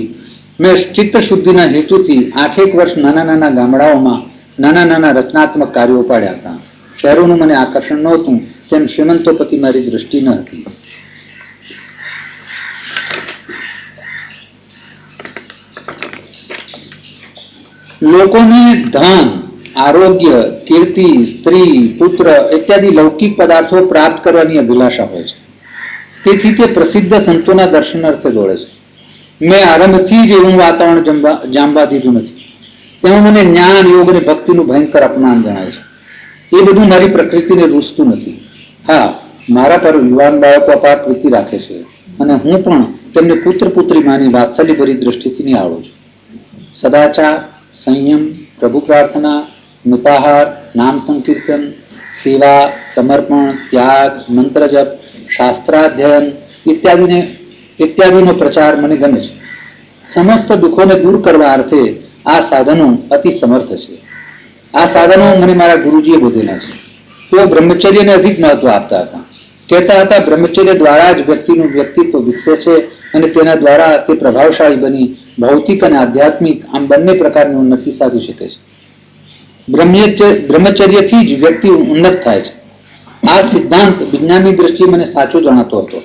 મેં ચિત્ત શુદ્ધિના હેતુથી 8 વર્ષ નાના નાના ગામડાઓમાં નાના નાના રચનાત્મક કાર્યો પાડ્યા હતા. શહેરોનું મને આકર્ષણ નહોતું, તેમ શ્રીમંતોપતિ મારી દૃષ્ટિ ન હતી. લોકોને ધન, આરોગ્ય, કીર્તિ, સ્ત્રી, પુત્ર ઇત્યાદિ લૌકિક પદાર્થો પ્રાપ્ત કરવાની અભિલાષા હોય છે. તેથી તે પ્રસિદ્ધ સંતોના દર્શનાર્થે દોડે છે. મેં આરંભથી જ એવું વાતાવરણ જામવા દીધું નથી. તેમાં મને જ્ઞાન, યોગ અને ભક્તિનું ભયંકર અપમાન જણાય છે. એ બધું મારી પ્રકૃતિને રૂસતું નથી. હા, મારા પર યુવાન બાળકો અપાર પ્રીતિ રાખે છે અને હું પણ તેમને પુત્ર પુત્રી માની વાત્સલ્યભરી દ્રષ્ટિથી નિહાળું છું. સદાચાર, સંયમ, પ્રભુ પ્રાર્થના, મિતાહાર, નામ સંકીર્તન, સેવા, સમર્પણ, ત્યાગ, મંત્ર જપ, શાસ્ત્રાધ્યયન ઇત્યાદિનો પ્રચાર મને ગમે છે. સમસ્ત દુઃખોને દૂર કરવા અર્થે આ સાધનો અતિ સમર્થ છે. આ સાધનો મને મારા ગુરુજીએ બોધેલા છે. તેઓ બ્રહ્મચર્યને અધિક મહત્વ આપતા હતા. કહેતા હતા, બ્રહ્મચર્ય દ્વારા જ વ્યક્તિનું વ્યક્તિત્વ વિકસે છે અને તેના દ્વારા તે પ્રભાવશાળી બની ભૌતિક અને આધ્યાત્મિક આમ બંને પ્રકારની ઉન્નતિ સાધી શકે છે. બ્રહ્મચર્યથી જ વ્યક્તિ ઉન્નત થાય છે. આ સિદ્ધાંત વિજ્ઞાનની દ્રષ્ટિએ મને સાચો જણાતો હતો.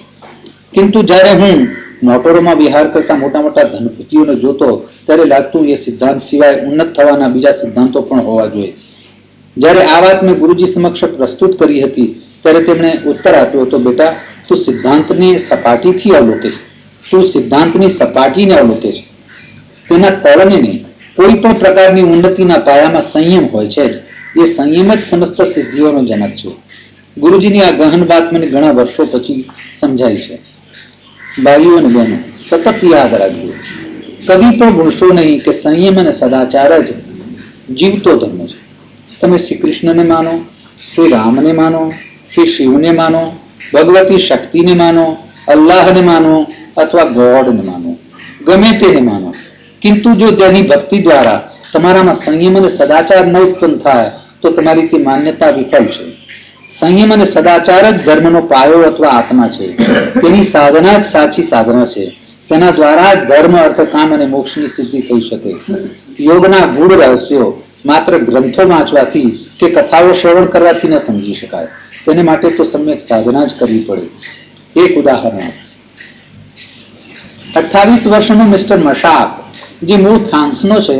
કિંતુ જ્યારે હું મોટરોમાં વિહાર કરતા મોટા મોટા ધનપતિઓને જોતો ત્યારે લાગતું એ સિદ્ધાંત સિવાય ઉન્નત થવાના બીજા સિદ્ધાંતો પણ હોવા જોઈએ. જ્યારે આ વાત મેં ગુરુજી સમક્ષ પ્રસ્તુત કરી હતી ત્યારે તેમણે ઉત્તર આપ્યો હતો, બેટા, તું સિદ્ધાંતની સપાટીથી અવલોકે છે. તું સિદ્ધાંતની સપાટીને અવલોકે છે, તેના તળને નહીં. કોઈ પણ પ્રકારની ઉન્નતિના પાયામાં સંયમ હોય છે જ. એ સંયમ જ સમસ્ત સિદ્ધિઓનો જનક છે. ગુરુજીની આ ગહન વાત મને ઘણા વર્ષો પછી સમજાય છે. ભાઈઓ અને બહેનો, સતત યાદ રાખજો, કદી પણ ભૂલશો નહીં કે સંયમ અને સદાચાર જ જીવતો ધર્મ છે. તમે શ્રી કૃષ્ણને માનો, શ્રી રામને માનો, શ્રી શિવને માનો, ભગવતી શક્તિને માનો, અલ્લાહને માનો અથવા ગોડને માનો, ગમે તેને માનો, કિંતુ જો તેની ભક્તિ દ્વારા તમારામાં સંયમ અને સદાચાર ન ઉત્પન્ન થાય તો તમારી તે માન્યતા વિફળ છે. સંયમ અને સદાચાર જ ધર્મનો પાયો અથવા આત્મા છે. તેની સાધના જ સાચી સાધના છે. તેના દ્વારા જ ધર્મ, અર્થ, કામ અને મોક્ષની સિદ્ધિ થઈ શકે. યોગના ગૂઢ રહસ્યો માત્ર ગ્રંથો વાંચવાથી કે કથાઓ શ્રવણ કરવાથી ન સમજી શકાય. તેને માટે તો સમ્યક સાધના જ કરવી પડે. એક ઉદાહરણ, 28 વર્ષનો મિસ્ટર મશાક, જે મૂળ ફ્રાન્સનો છે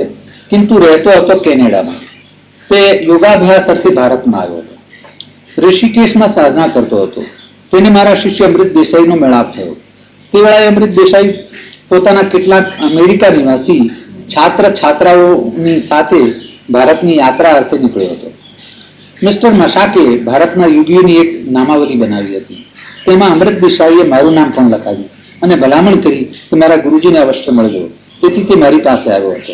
કિંતુ રહેતો હતો કેનેડામાં, તે યોગાભ્યાસ અર્થે ભારતમાં આવ્યો હતો. ઋષિકેશમાં સાધના કરતો હતો. તેને મારા શિષ્ય અમૃત દેસાઈનો મેળાપ થયો. તે વેળાએ અમૃત દેસાઈ પોતાના કેટલાક અમેરિકા નિવાસી છાત્ર છાત્રાઓની સાથે ભારતની યાત્રા અર્થે નીકળ્યો હતો. મિસ્ટર મશાકે ભારતના યોગીઓની એક નામાવલી બનાવી હતી. તેમાં અમૃત દેસાઈએ મારું નામ પણ લખાવ્યું અને ભલામણ કરી કે મારા ગુરુજીને અવશ્ય મળજો. તેથી તે મારી પાસે આવ્યો હતો.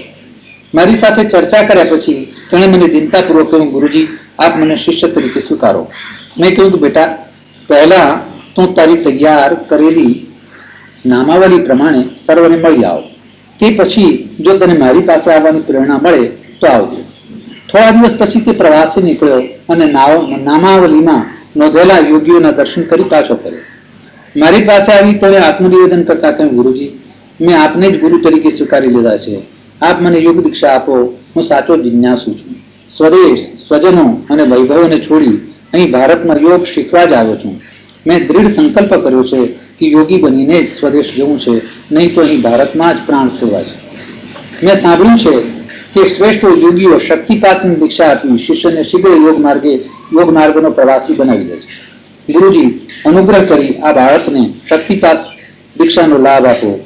મારી સાથે ચર્ચા કર્યા પછી તેણે મને દિનતાપૂર્વક કહ્યું, ગુરુજી, આપ મને શિષ્ય તરીકે સ્વીકારો. મેં કહ્યું કે બેટા, પહેલા તું તારી તૈયાર કરેલી નામાવલી પ્રમાણે સર્વને મળી આવ. તે પછી જો તને મારી પાસે આવવાની પ્રેરણા મળે તો આવજો. થોડા દિવસ પછી તે પ્રવાસે નીકળ્યો અને નામાવલીમાં નોંધેલા યોગીઓના દર્શન કરી પાછો ફર્યો. મારી પાસે આવી તેણે આત્મનિવેદન કરતા કહ્યું, ગુરુજી, મેં આપને જ ગુરુ તરીકે સ્વીકારી લીધા છે. આપ મને યોગ દીક્ષા આપો. હું સાચો જિજ્ઞાસુ છું. સ્વદેશ, સ્વજનો અને વૈભવોને છોડી અહીં ભારતમાં યોગ શીખવા જ આવ્યો છું. મેં દૃઢ સંકલ્પ કર્યો છે કે યોગી બનીને જ સ્વદેશ જવું છે, નહીં તો અહીં ભારતમાં જ પ્રાણ છોડવા છે. મેં સાંભળ્યું છે કે શ્રેષ્ઠ યોગીઓ શક્તિપાતની દીક્ષા આપી શિષ્યને શીઘ્ર યોગ માર્ગનો પ્રવાસી બનાવી દે છે. ગુરુજી, અનુગ્રહ કરી આ બાળકને શક્તિપાત દીક્ષાનો લાભ આપો.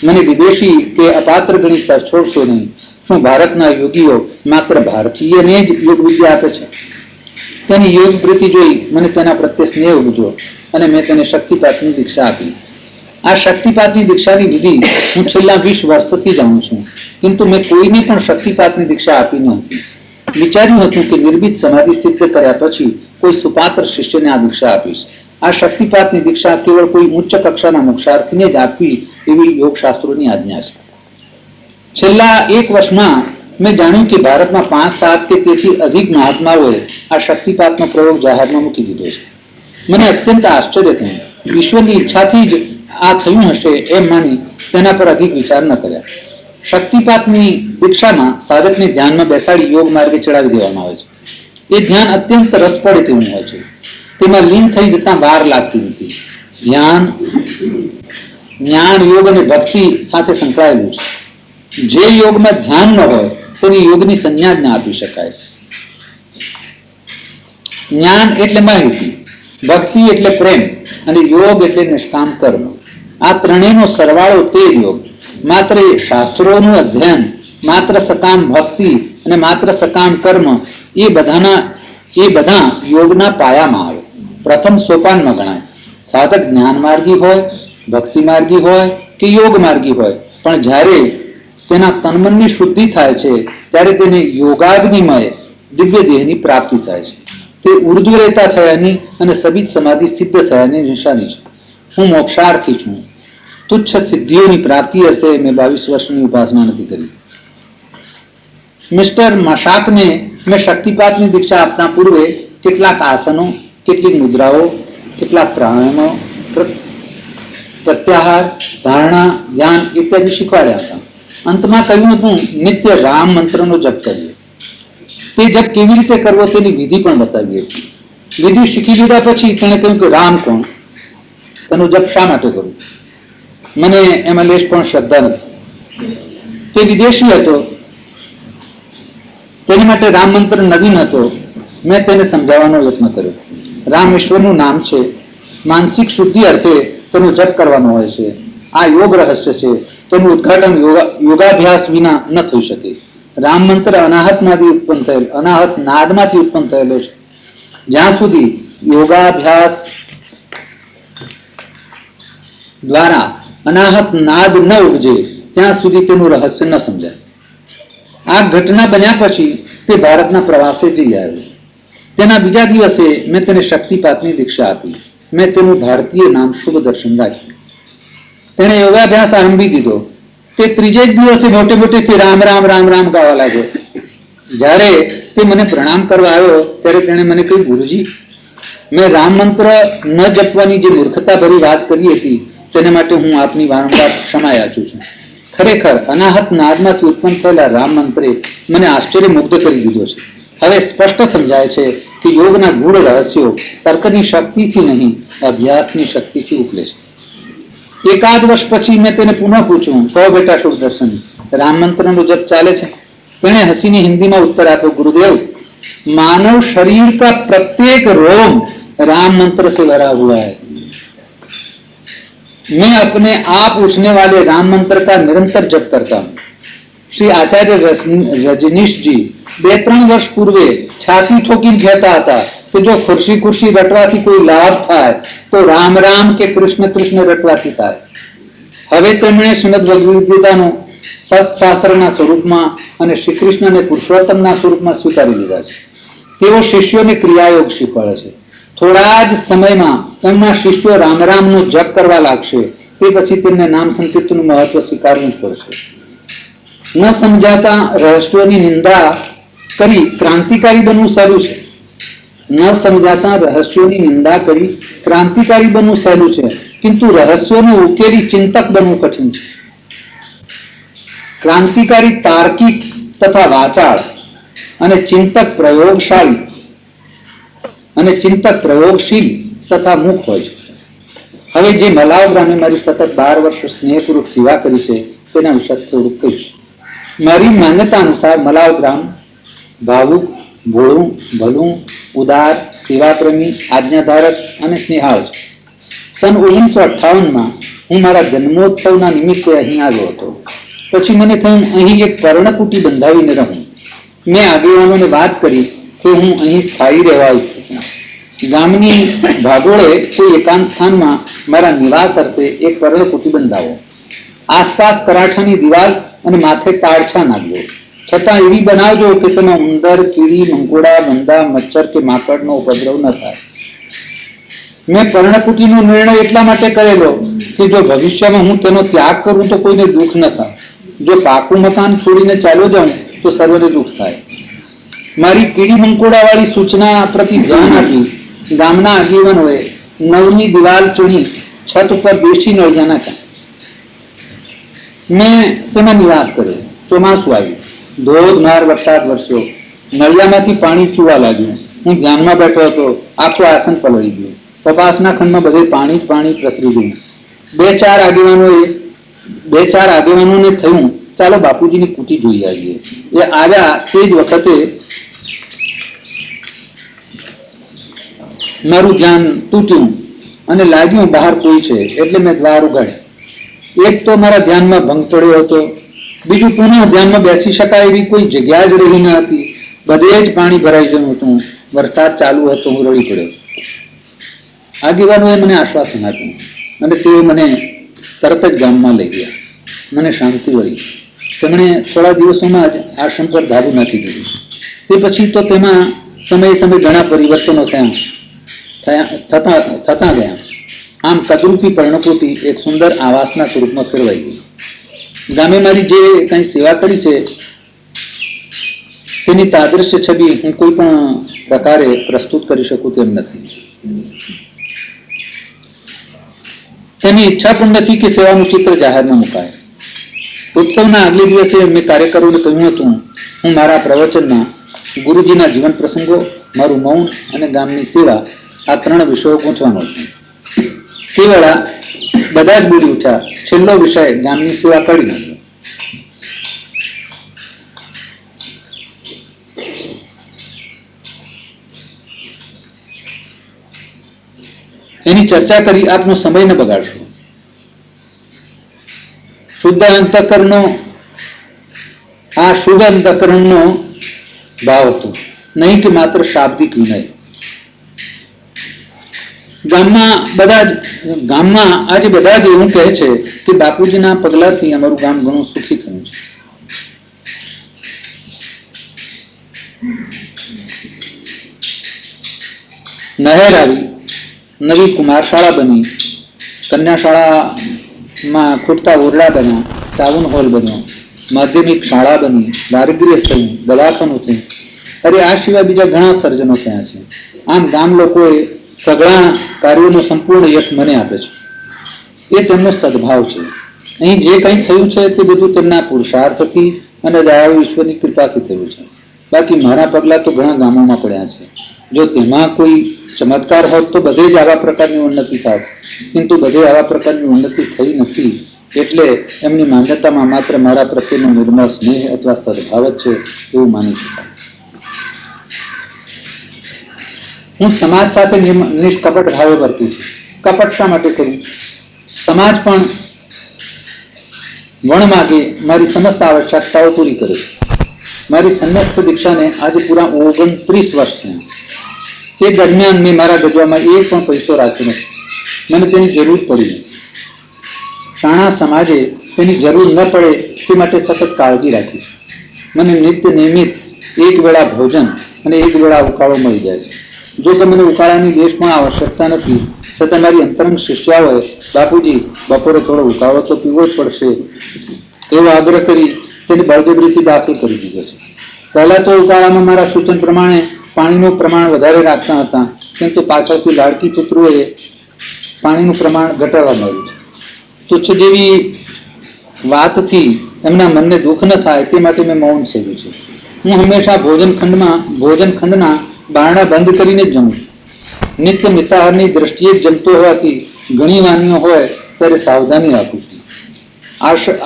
મને વિદેશી કે અપાત્ર ગણિત પર છોડશો નહીં. શું ભારતના યોગીઓ માત્ર ભારતીયને જ યોગ વિદ્યા આપે છે? તેની યોગ વૃત્તિ જોઈ મને તેના પ્રત્યે સ્નેહ ઉપજ્યો અને મેં તેને શક્તિપાતની દીક્ષા આપી. આ શક્તિપાતની દીક્ષાની વિધિ હું છેલ્લા 20 વર્ષથી જાણું છું, કિંતુ મેં કોઈને પણ શક્તિપાતની દીક્ષા આપી નહોતી. વિચાર્યું હતું કે નિર્ભીત સમાધિ સિદ્ધ કર્યા પછી કોઈ સુપાત્ર શિષ્યને આ દીક્ષા આપીશ. આ શક્તિપાતની દીક્ષા કેવળ કોઈ ઉચ્ચ કક્ષાના મોક્ષાર્થીને જ આપવી એવી યોગશાસ્ત્રોની આજ્ઞા છે. છેલ્લા 1 વર્ષમાં મેં જાણ્યું કે ભારતમાં 5-7 કે તેથી અધિક મહાત્માઓએ આ શક્તિપાતનો પ્રયોગ જાહેરમાં મૂકી દીધો છે. મને અત્યંત આશ્ચર્ય થયું. ઈશ્વરની ઈચ્છાથી જ આ થયું હશે એમ માની તેના પર અધિક વિચાર ન કર્યા. શક્તિપાતની દીક્ષામાં સાધકને ધ્યાનમાં બેસાડી યોગ માર્ગે ચડાવી દેવામાં આવે છે. એ ધ્યાન અત્યંત રસ પડે તેવું હોય છે. તેમાં લીન થઈ જતા વાર લાગતી નથી. ધ્યાન જ્ઞાન, યોગ અને ભક્તિ સાથે સંકળાયેલું છે. જે યોગમાં ધ્યાન ન હોય તેની યોગની સંજ્ઞા જ ના આપી શકાય. જ્ઞાન એટલે માહિતી, ભક્તિ એટલે પ્રેમ અને યોગ એટલે નિષ્કામ કર્મ. આ ત્રણેયનો સરવાળો તે જ યોગ. માત્ર શાસ્ત્રોનું અધ્યયન, માત્ર સકામ ભક્તિ અને માત્ર સકામ કર્મ એ બધા યોગના પાયામાં આવે, પ્રથમ સોપાનમાં ગણાય. સાધક જ્ઞાન માર્ગી હોય, ભક્તિ માર્ગી હોય કે યોગ માર્ગી હોય, પણ જ્યારે તેના તનમનની શુદ્ધિ થાય છે ત્યારે તેને યોગાગ્નિમય દિવ્ય દેહની પ્રાપ્તિ થાય છે. તે ઉર્ધ્વ રહેતા થયાની અને સબીજ સમાધિ સિદ્ધ થયાની નિશાની છે. હું મોક્ષાર્થી છું. તુચ્છ સિદ્ધિઓની પ્રાપ્તિ અર્થે મેં 22 વર્ષની ઉપાસના નથી કરી. મિસ્ટર મશાકને મેં શક્તિપાતની દીક્ષા આપતા પૂર્વે કેટલાક આસનો, કેટલીક મુદ્રાઓ, કેટલાક પ્રાણાયામો, પ્રત્યાહાર, ધારણા, ધ્યાન ઇત્યાદિ શીખવાડ્યા હતા. અંતમાં કહ્યું હતું નિત્ય રામ મંત્રનો જપ કરીએ. તે જપ કેવી રીતે કરવો તેની વિધિ પણ બતાવી હતી. વિધિ શીખી લીધા પછી તેણે કહ્યું કે રામ કોણ, તેનો જપ શા માટે કરવું? મને એમાં લેશ પણ શ્રદ્ધા નથી. તે વિદેશી હતો, તેની માટે રામ મંત્ર નવીન હતો. મેં તેને સમજાવવાનો યત્ન કર્યો. રામ ઈશ્વરનું નામ છે. માનસિક શુદ્ધિ અર્થે તેનો જપ કરવાનો હોય છે. આ યોગ રહસ્ય છે. તેનું ઉદ્ઘાટન યોગાભ્યાસ વિના ન થઈ શકે. રામ મંત્ર અનાહત નાદમાંથી ઉત્પન્ન થયેલો છે. જ્યાં સુધી યોગાભ્યાસ દ્વારા અનાહત નાદ ન ઉપજે ત્યાં સુધી તેનું રહસ્ય ન સમજાય. આ ઘટના બન્યા પછી તે ભારતના પ્રવાસે જઈ આવ્યો. તેના બીજા દિવસે મેં તેને શક્તિપાતની દીક્ષા આપી. મેં તેનું ભારતીય નામ શુભ દર્શન રાખ્યું. તેણે યોગાભ્યાસ આરંભી દીધો. તે ત્રીજે જ દિવસે મોટે મોટેથી રામ રામ રામ રામ ગાવા લાગ્યો. જ્યારે તે મને પ્રણામ કરવા આવ્યો ત્યારે તેણે મને કહ્યું, ગુરુજી, મેં રામ મંત્ર ન જપવાની જે મૂર્ખતા ભરી વાત કરી હતી તેને માટે હું આપની વારંવાર ક્ષમા યાચું છું. ખરેખર અનાહત નાદમાંથી ઉત્પન્ન થયેલા રામ મંત્રે મને આશ્ચર્ય મુગ્ધ કરી દીધો છે. હવે સ્પષ્ટ સમજાય છે કે યોગના ગૂઢ રહસ્યો તર્કની શક્તિથી નહીં, અભ્યાસની શક્તિથી ઉપલે છે. એકાદ વર્ષ પછી મેં તેને પુનઃ પૂછ્યું, કહો બેટા શુભ દર્શન, રામ મંત્રનો જપ ચાલે છે? તેણે હસીને હિન્દીમાં ઉત્તર આપ્યો, गुरुदेव, मानव शरीर का प्रत्येक रोम राम मंत्र से भरा हुआ है. मैं अपने आप उठने वाले राम मंत्र का निरंतर जप करता हूँ. श्री आचार्य रजनीश जी 2-3 વર્ષ પૂર્વે છાતી ઠોકીને કહેતા હતા કે જો ખુરશી ખુરશી રટવાથી કોઈ લાભ થાય તો રામ રામ કે કૃષ્ણ કૃષ્ણ રટવાથી થાય. હવે તેમણે શ્રીમદ ભગવદ ગીતાનું સત્શાસ્ત્રના સ્વરૂપમાં અને શ્રી કૃષ્ણને પુરુષોત્તમના સ્વરૂપમાં સ્વીકારી લીધા છે. તેઓ શિષ્યોને ક્રિયાયોગ શીખવાડે છે. થોડા જ સમયમાં તેમના શિષ્યો રામ રામનો જપ કરવા લાગશે. તે પછી તેમને નામ સંકીર્તનનું મહત્વ સ્વીકારવું જ પડશે. ન સમજાતા રહસ્યોની નિંદા કરી ક્રાંતિકારી બનવું સહેલું છે. ન સમજાતા રહસ્યોની નિંદા કરી ક્રાંતિકારી બનવું સહેલું છે, કિંતુ રહસ્યોને ઉકેલી ચિંતક બનવું કઠિન છે. ક્રાંતિકારી તાર્કિક તથા વાચાળ અને ચિંતક પ્રયોગશીલ તથા મુખ હોય છે. હવે જે મલાવ ગ્રામે મારી સતત 12 વર્ષ સ્નેહપૂર્વક સેવા કરી છે તેના વિશે થોડુંક કહીશ. મારી માન્યતા અનુસાર મલાવ ગ્રામ ભાવુક, ભોળું, ભલું, ઉદાર, સેવાપ્રેમી, આજ્ઞાધારક અને સ્નેહાળ છે. સન 1958માં હું મારા જન્મોત્સવના નિમિત્તે અહીં આવ્યો હતો. પછી મને થયું અહીં એક પર્ણકુટી બંધાવીને રહું. મેં આગેવાનોને વાત કરી કે હું અહીં સ્થાયી રહેવા ઈચ્છું છું. ગામની ભાગોળે કોઈ એકાંત સ્થાનમાં મારા નિવાસ અર્થે એક પર્ણકુટી બંધાવો. આસપાસ કરાઠાની દિવાલ અને માથે તાળછા નાખ્યો. છતાં એવી બનાવજો કે તેમાં ઉંદર, કીડી, મંકોડા, બંદા, મચ્છર કે માકડનો ઉપદ્રવ ન થાય. મેં પર્ણકુટીનો નિર્ણય એટલા માટે કરેલો કે જો ભવિષ્યમાં હું તેનો ત્યાગ કરું તો કોઈને દુઃખ ન થાય. જો પાકું મકાન છોડીને ચાલ્યો જાઉં તો સર્વને દુઃખ થાય. મારી કીડી મંકોડા વાળી સૂચના પ્રતિ ધ્યાન આપી ગામના આગેવાનોએ નવની દિવાલ ચૂણી છત ઉપર દેશી નળિયા નાખ્યા. મેં તેમાં નિવાસ કર્યો. ચોમાસું આવ્યું, ધોધમાર વરસાદ વરસ્યો, નળિયામાંથી પાણી ચૂવા લાગ્યું. હું ધ્યાનમાં બેઠો હતો, આખું આસન પલળી ગયું. કપાસના ખંડમાં બધે પાણી જ પાણી પ્રસરી ગયું. બે ચાર આગેવાનોને થયું, ચાલો બાપુજીની કુટી જોઈ આવીએ. એ આવ્યા તે જ વખતે મારું ધ્યાન તૂટ્યું અને લાગ્યું બહાર કોઈ છે, એટલે મેં દ્વાર ઉગાડ્યા. એક તો મારા ધ્યાનમાં ભંગ પડ્યો હતો, બીજું પુનઃ ધ્યાનમાં બેસી શકાય એવી કોઈ જગ્યા જ રહી ન હતી. બધે જ પાણી ભરાઈ ગયું હતું. વરસાદ ચાલુ હતો. હું રડી પડ્યો. આગેવાનોએ મને આશ્વાસન આપ્યું અને તેઓ મને તરત જ ગામમાં લઈ ગયા. મને શાંતિ વળી. તેમણે થોડા દિવસોમાં જ આશ્રમ પર ધાબુ નાખી દીધું. તે પછી તો તેમાં સમયે સમયે ઘણા પરિવર્તનો થતા ગયા. આમ કદરૂપી પર્ણકૃતિ એક સુંદર આવાસના સ્વરૂપમાં ફેરવાઈ ગઈ. ગામે મારી જે કંઈ સેવા કરી છે તેની તાદૃશ્ય છબી હું કોઈ પણ પ્રકારે પ્રસ્તુત કરી શકું તેમ નથી. તેની ઈચ્છા પણ નથી કે સેવાનું ચિત્ર જાહેરમાં મુકાય. ઉત્સવના આગલે દિવસે મેં કાર્યકરોને કહ્યું હતું, હું મારા પ્રવચનમાં ગુરુજીના જીવન પ્રસંગો, મારું મૌન અને ગામની સેવા આ 3 વિષયો ગૂંથવાનો છું. તે વેળા બધા જ બોલી ઉઠ્યા, છેલ્લો વિષય ગામની સેવા કાઢી નાખ્યો. એની ચર્ચા કરી આપનો સમય ન બગાડશો. શુદ્ધ અંતઃકરણનો ભાવ હતો, નહીં કે માત્ર શાબ્દિક વિનય. ગામમાં આજે બધા જ એવું કહે છે કે બાપુજીના પગલાથી અમારું ગામ ઘણું સુખી થયું છે. નહેર આવી, નવી કુમારશાળા બની, કન્યાશાળામાં ખૂટતા ઓરડા બન્યા, ટાઉન હોલ બન્યો, માધ્યમિક શાળા બની, દારિદ્ર્ય થયું, દવાખાનું થયું. અરે આ સિવાય બીજા ઘણા સર્જનો થયા છે. આમ ગામ લોકોએ સઘળા કાર્યોનું સંપૂર્ણ યશ મને આપે છે. એ તેમનો સદભાવ છે. અહીં જે કંઈ થયું છે તે બધું તેમના પુરુષાર્થથી અને દયાળુ ઈશ્વરની કૃપાથી થયું છે. બાકી મારા પગલાં તો ઘણા ગામોમાં પડ્યા છે. જો તેમાં કોઈ ચમત્કાર હોત તો બધે જ આવા પ્રકારની ઉન્નતિ થાત, પરંતુ બધે આવા પ્રકારની ઉન્નતિ થઈ નથી. એટલે એમની માન્યતામાં માત્ર મારા પ્રત્યેનો નિર્મળ સ્નેહ અથવા સદભાવ જ છે એવું માની શકાય. હું સમાજ સાથે નિષ્કપટ ભાવે વર્તું છું. કપટ શા માટે કરું? સમાજ પણ વણ માગે મારી સમસ્ત આવશ્યકતાઓ પૂરી કરે છે. મારી સંન્યાસ્ત દીક્ષાને આજે પૂરા 29 વર્ષ થયા. તે દરમિયાન મેં મારા ગજવામાં એક પણ પૈસો રાખ્યો નથી. મને તેની જરૂર પડી નથી. શાણા સમાજે તેની જરૂર ન પડે તે માટે સતત કાળજી રાખી છે. મને નિયમિત એક વેળા ભોજન અને એક વેળા ઉકાળો મળી જાય છે. જો કે મને ઉકાળાની દેશમાં આવશ્યકતા નથી, છતાં મારી અંતરંગ શિષ્યાઓએ બાપુજી બપોરે થોડો ઉકાળો તો પીવો જ પડશે એવો આગ્રહ કરી તેને બળજબરીથી દાખલ કરી દીધો છે. પહેલા તો ઉકાળામાં મારા સૂચન પ્રમાણે પાણીનું પ્રમાણ વધારે રાખતા હતા, પરંતુ પાછળથી લાડકી પુત્રોએ પાણીનું પ્રમાણ ઘટાડવા માંડ્યું છે. તુચ્છ જેવી વાતથી એમના મનને દુઃખ ન થાય તે માટે મેં મૌન સેવ્યું છે. હું હંમેશા ભોજનખંડના બારણા બંધ કરીને જ જમું છું. નિત્ય મિતાહારની દ્રષ્ટિએ જ જમતો હોવાથી ઘણી વાનગીઓ હોય ત્યારે સાવધાની રાખું છું.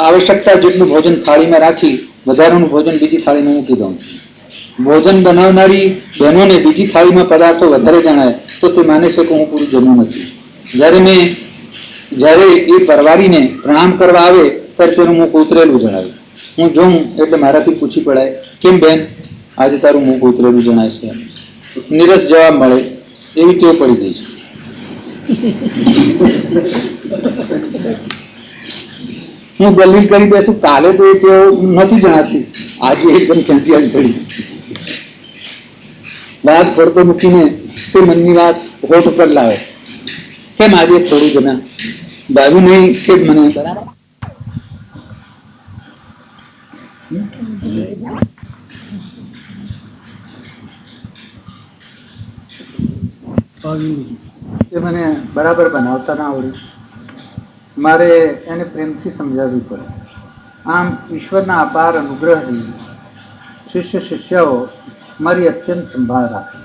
આવશ્યકતા જેટલું ભોજન થાળીમાં રાખી વધારાનું ભોજન બીજી થાળીમાં મૂકી દઉં છું. ભોજન બનાવનારી બહેનોને બીજી થાળીમાં પદાર્થો વધારે જણાય તો તે માને છે કે હું પૂરું જમ્યું નથી. જ્યારે એ પરવારીને પ્રણામ કરવા આવે ત્યારે તેનું મુખ ઉતરેલું જણાવે. હું જોઉં એટલે મારાથી પૂછી પડાય, કેમ બેન આજે તારું મુખ ઉતરેલું જણાય છે? નિરસ જવાબ મળે એવી ટેવ પડી ગઈ છે. હું દલીલ કરી બેસું, કાલે તો એ ટેવ નથી જણાતી, આજે એકદમ ક્યાંથી આવી પડી. વાત પડતો મૂકીને તે મનની વાત હોઠ ઉપર લાવે, કેમ આજે થોડું જમ્યા, ભાવ્યું નહીં કે મને બરાબર. એ મને બરાબર બનાવતા ના આવડ્યું. મારે એને પ્રેમથી સમજાવવી પડે. આમ ઈશ્વરના અપાર અનુગ્રહથી શિષ્યાઓ મારી અત્યંત સંભાળ રાખે.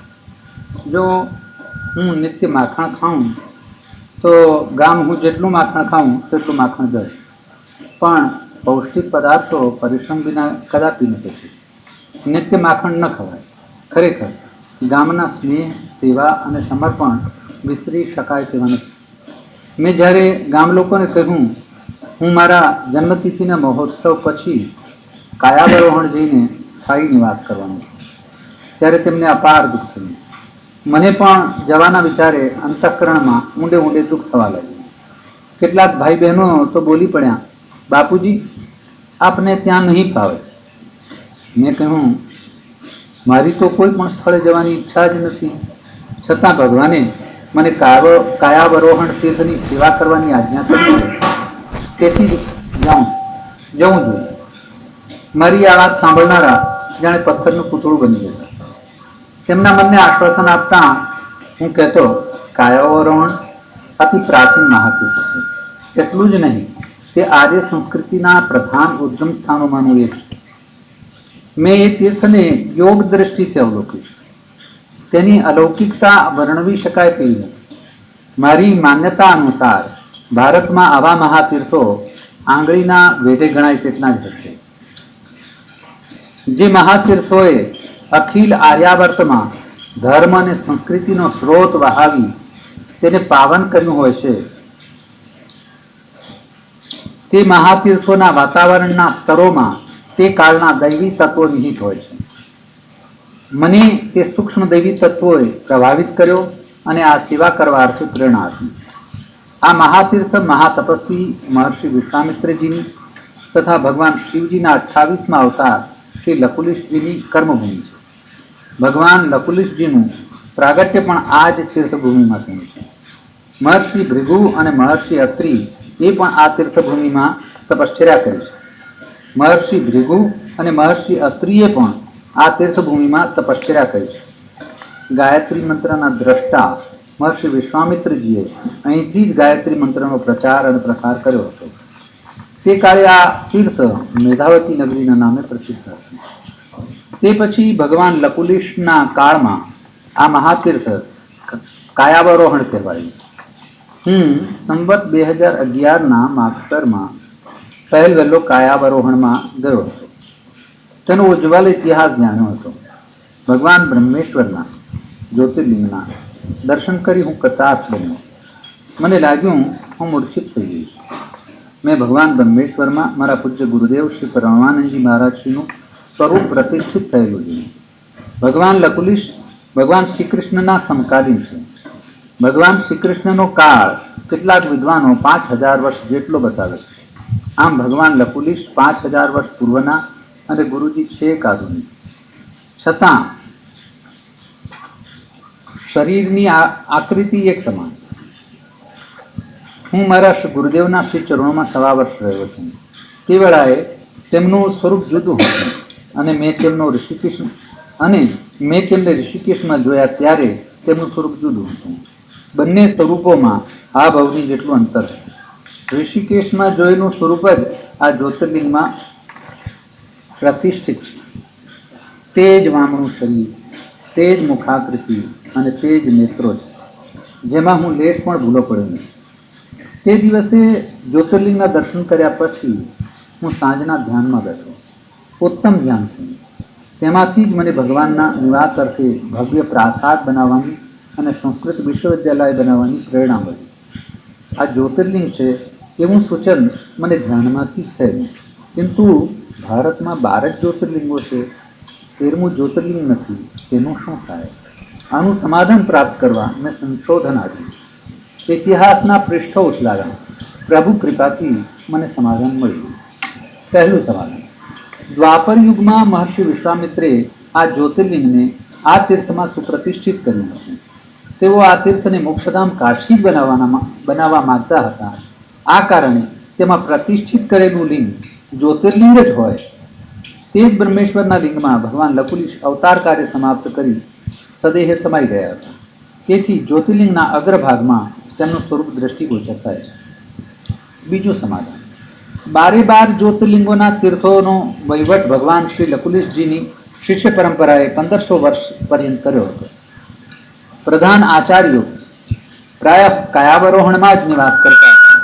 જો હું નિત્ય માખણ ખાઉં તો ગામ હું જેટલું માખણ ખાઉં તેટલું માખણ દઈશ, પણ પૌષ્ટિક પદાર્થો પરિશ્રમ વિના કદાપી ન થશે. નિત્ય માખણ ન ખવાય. ખરેખર ગામના સ્નેહ, સેવા અને સમર્પણ વિસરી શકાય તેવા નથી. મેં જ્યારે ગામ લોકોને કહ્યું હું મારા જન્મતિથિના મહોત્સવ પછી કાયાવરોહણ જઈને સ્થાયી નિવાસ કરવાનો છું, ત્યારે તેમને અપાર દુઃખ થયું. મને પણ જવાના વિચારે અંતઃકરણમાં ઊંડે ઊંડે દુઃખ થવા લાગ્યું. કેટલાક ભાઈ બહેનો તો બોલી પડ્યા, બાપુજી આપને ત્યાં નહીં ફાવે. મેં કહ્યું મારી તો કોઈ પણ સ્થળે જવાની ઈચ્છા જ નથી, છતાં ભગવાને મને કાયાવરોહણ તીર્થની સેવા કરવાની આજ્ઞા કરી છે, તેથી જવું જોઈએ. મારી આ વાત સાંભળનારા જાણે પથ્થરનું પૂતળું બની જતા. તેમના મનને આશ્વાસન આપતા હું કહેતો, કાયાવરોહણ અતિ પ્રાચીન મહાતીર્થ છે. એટલું જ નહીં, તે આર્ય સંસ્કૃતિના પ્રધાન ઉદ્ગમ સ્થાનોમાંનું એક છે. મેં એ તીર્થને યોગ દ્રષ્ટિથી અવલોક્યું છે. તેની અલૌકિકતા વર્ણવી શકાય તેવી નથી. મારી માન્યતા અનુસાર ભારતમાં આવા મહાતીર્થો આંગળીના વેઢે ગણાય તેટલા જ હશે. જે મહાતીર્થોએ અખિલ આર્યાવર્તમાં ધર્મ અને સંસ્કૃતિનો સ્રોત વહાવી તેને પાવન કર્યું હોય છે, તે મહાતીર્થોના વાતાવરણના સ્તરોમાં તે કાળના દૈવી તત્વો નિહિત હોય છે. મને તે સૂક્ષ્મ દૈવી તત્વોએ પ્રભાવિત કર્યો અને આ સેવા કરવા અર્થે પ્રેરણા આપી. આ મહાતીર્થ મહાતપસ્વી મહર્ષિ વિશ્વામિત્રજીની તથા ભગવાન શિવજીના 28મા અવતાર શ્રી લકુલિશજીની કર્મભૂમિ છે. ભગવાન લકુલિશજીનું પ્રાગટ્ય પણ આ જ તીર્થભૂમિમાં થયું છે. મહર્ષિ ભૃગુ અને મહર્ષિ અત્રિ એ પણ આ તીર્થભૂમિમાં તપશ્ચર્યા કરી છે. મહર્ષિ ભૃગુ અને મહર્ષિ અત્રિએ પણ આ તીર્થભૂમિમાં તપશ્ચર્યા કરી છે. ગાયત્રી મંત્રના દ્રષ્ટા મહર્ષિ વિશ્વામિત્રજીએ અહીંથી જ ગાયત્રી મંત્રનો પ્રચાર અને પ્રસાર કર્યો હતો. તે કાળે આ તીર્થ મેધાવતી નગરીના નામે પ્રસિદ્ધ હતું. તે પછી ભગવાન લકુલિશના કાળમાં આ મહાતીર્થ કાયાવરોહણ કહેવાયું. હું સંવત 2011ના માગસરમાં પહેલ વહેલો કાયાવરોહણમાં ગયો હતો. તેનો ઉજ્જવલ ઇતિહાસ જાણ્યો હતો. ભગવાન બ્રહ્મેશ્વરના જ્યોતિર્લિંગના દર્શન કરી હું કૃતાર્થ બન્યો. મને લાગ્યું હું મૂર્છિત થઈ ગઈ. મેં ભગવાન બ્રહ્મેશ્વરમાં મારા પૂજ્ય ગુરુદેવ શ્રી પરમાનંદજી મહારાજશ્રીનું સ્વરૂપ પ્રતિષ્ઠિત થયેલું જોયું. ભગવાન લકુલિશ ભગવાન શ્રી કૃષ્ણના સમકાલીન છે. ભગવાન શ્રી કૃષ્ણનો કાળ કેટલાક વિદ્વાનો 5000 વર્ષ જેટલો બતાવે છે. આમ ભગવાન લકુલિશ 5000 વર્ષ પૂર્વના અને ગુરુજી છેક આધુનિક. છતાં શરીરની આકૃતિ એક સમાન. હું મારા ગુરુદેવના શ્રી ચરણોમાં 1.25 વર્ષ રહ્યો છું. તે વેળાએ તેમનું સ્વરૂપ જુદું હતું અને મેં તેમને ઋષિકેશમાં જોયા ત્યારે તેમનું સ્વરૂપ જુદું હતું. બંને સ્વરૂપોમાં આ ભાવની જેટલું અંતર છે. ઋષિકેશમાં જોયેલું સ્વરૂપ જ આ જ્યોતિર્લિંગમાં પ્રતિષ્ઠિત છે. તે જ વામણું શરીર, તે જ મુખાકૃતિ અને તે જ નેત્રો છે, જેમાં હું લેશ પણ ભૂલો પડ્યો નથી. તે દિવસે જ્યોતિર્લિંગના દર્શન કર્યા પછી હું સાંજના ધ્યાનમાં બેઠો. ઉત્તમ ધ્યાન થયું. તેમાંથી જ મને ભગવાનના નિવાસ અર્થે ભવ્ય પ્રાસાદ બનાવવાની અને સંસ્કૃત વિશ્વવિદ્યાલય બનાવવાની પ્રેરણા મળી. આ જ્યોતિર્લિંગ છે એવું સૂચન મને ધ્યાનમાંથી જ થયેલું. કિંતુ ભારતમાં 12 જ જ્યોતિર્લિંગો છે, 13મું જ્યોતિર્લિંગ નથી. તેનું શું થાય? આનું સમાધાન પ્રાપ્ત કરવા મેં સંશોધન આપ્યું. ઇતિહાસના પૃષ્ઠો ઉછલાવ્યા. પ્રભુ કૃપાથી મને સમાધાન મળ્યું. પહેલું સમાધાન: દ્વાપર યુગમાં મહર્ષિ વિશ્વામિત્રે આ જ્યોતિર્લિંગને આ તીર્થમાં સુપ્રતિષ્ઠિત કર્યું હતું. તેઓ આ તીર્થને મોક્ષધામ કાશી બનાવવા માંગતા હતા. આ કારણે તેમાં પ્રતિષ્ઠિત કરેલું લિંગ જ્યોતિર્લિંગ જ હોય. તે જ બ્રહ્મેશ્વરના લિંગમાં ભગવાન લકુલિશ અવતાર કાર્ય સમાપ્ત કરી સદેહે સમાઈ ગયા હતા. તેથી જ્યોતિર્લિંગના અગ્રભાગમાં તેમનું સ્વરૂપ દ્રષ્ટિગોચર થાય છે. બીજું સમાધાન: બારે બાર જ્યોતિર્લિંગોના તીર્થોનો વહીવટ ભગવાન શ્રી લકુલિશજીની શિષ્ય પરંપરાએ 1500 વર્ષ પર્યંત કર્યો હતો. પ્રધાન આચાર્યો પ્રાય કાયાવરોહણમાં જ નિવાસ કરતા હતા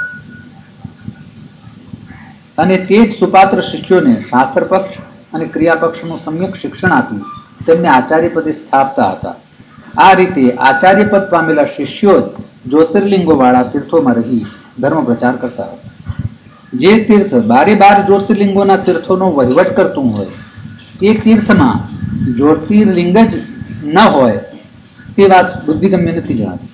અને તે જ સુપાત્ર શિષ્યોને શાસ્ત્ર પક્ષ અને ક્રિયાપક્ષનું સમ્યક શિક્ષણ આપી તેમને આચાર્ય પદે સ્થાપતા હતા. આ રીતે આચાર્ય પદ પામેલા શિષ્યો જ જ્યોતિર્લિંગો વાળા તીર્થોમાં રહી ધર્મ પ્રચાર કરતા હતા. જે તીર્થ બારે બાર જ્યોતિર્લિંગોના તીર્થોનો વહીવટ કરતું હોય તે તીર્થમાં જ્યોતિર્લિંગ જ ન હોય તે વાત બુદ્ધિગમ્ય નથી જણાતી.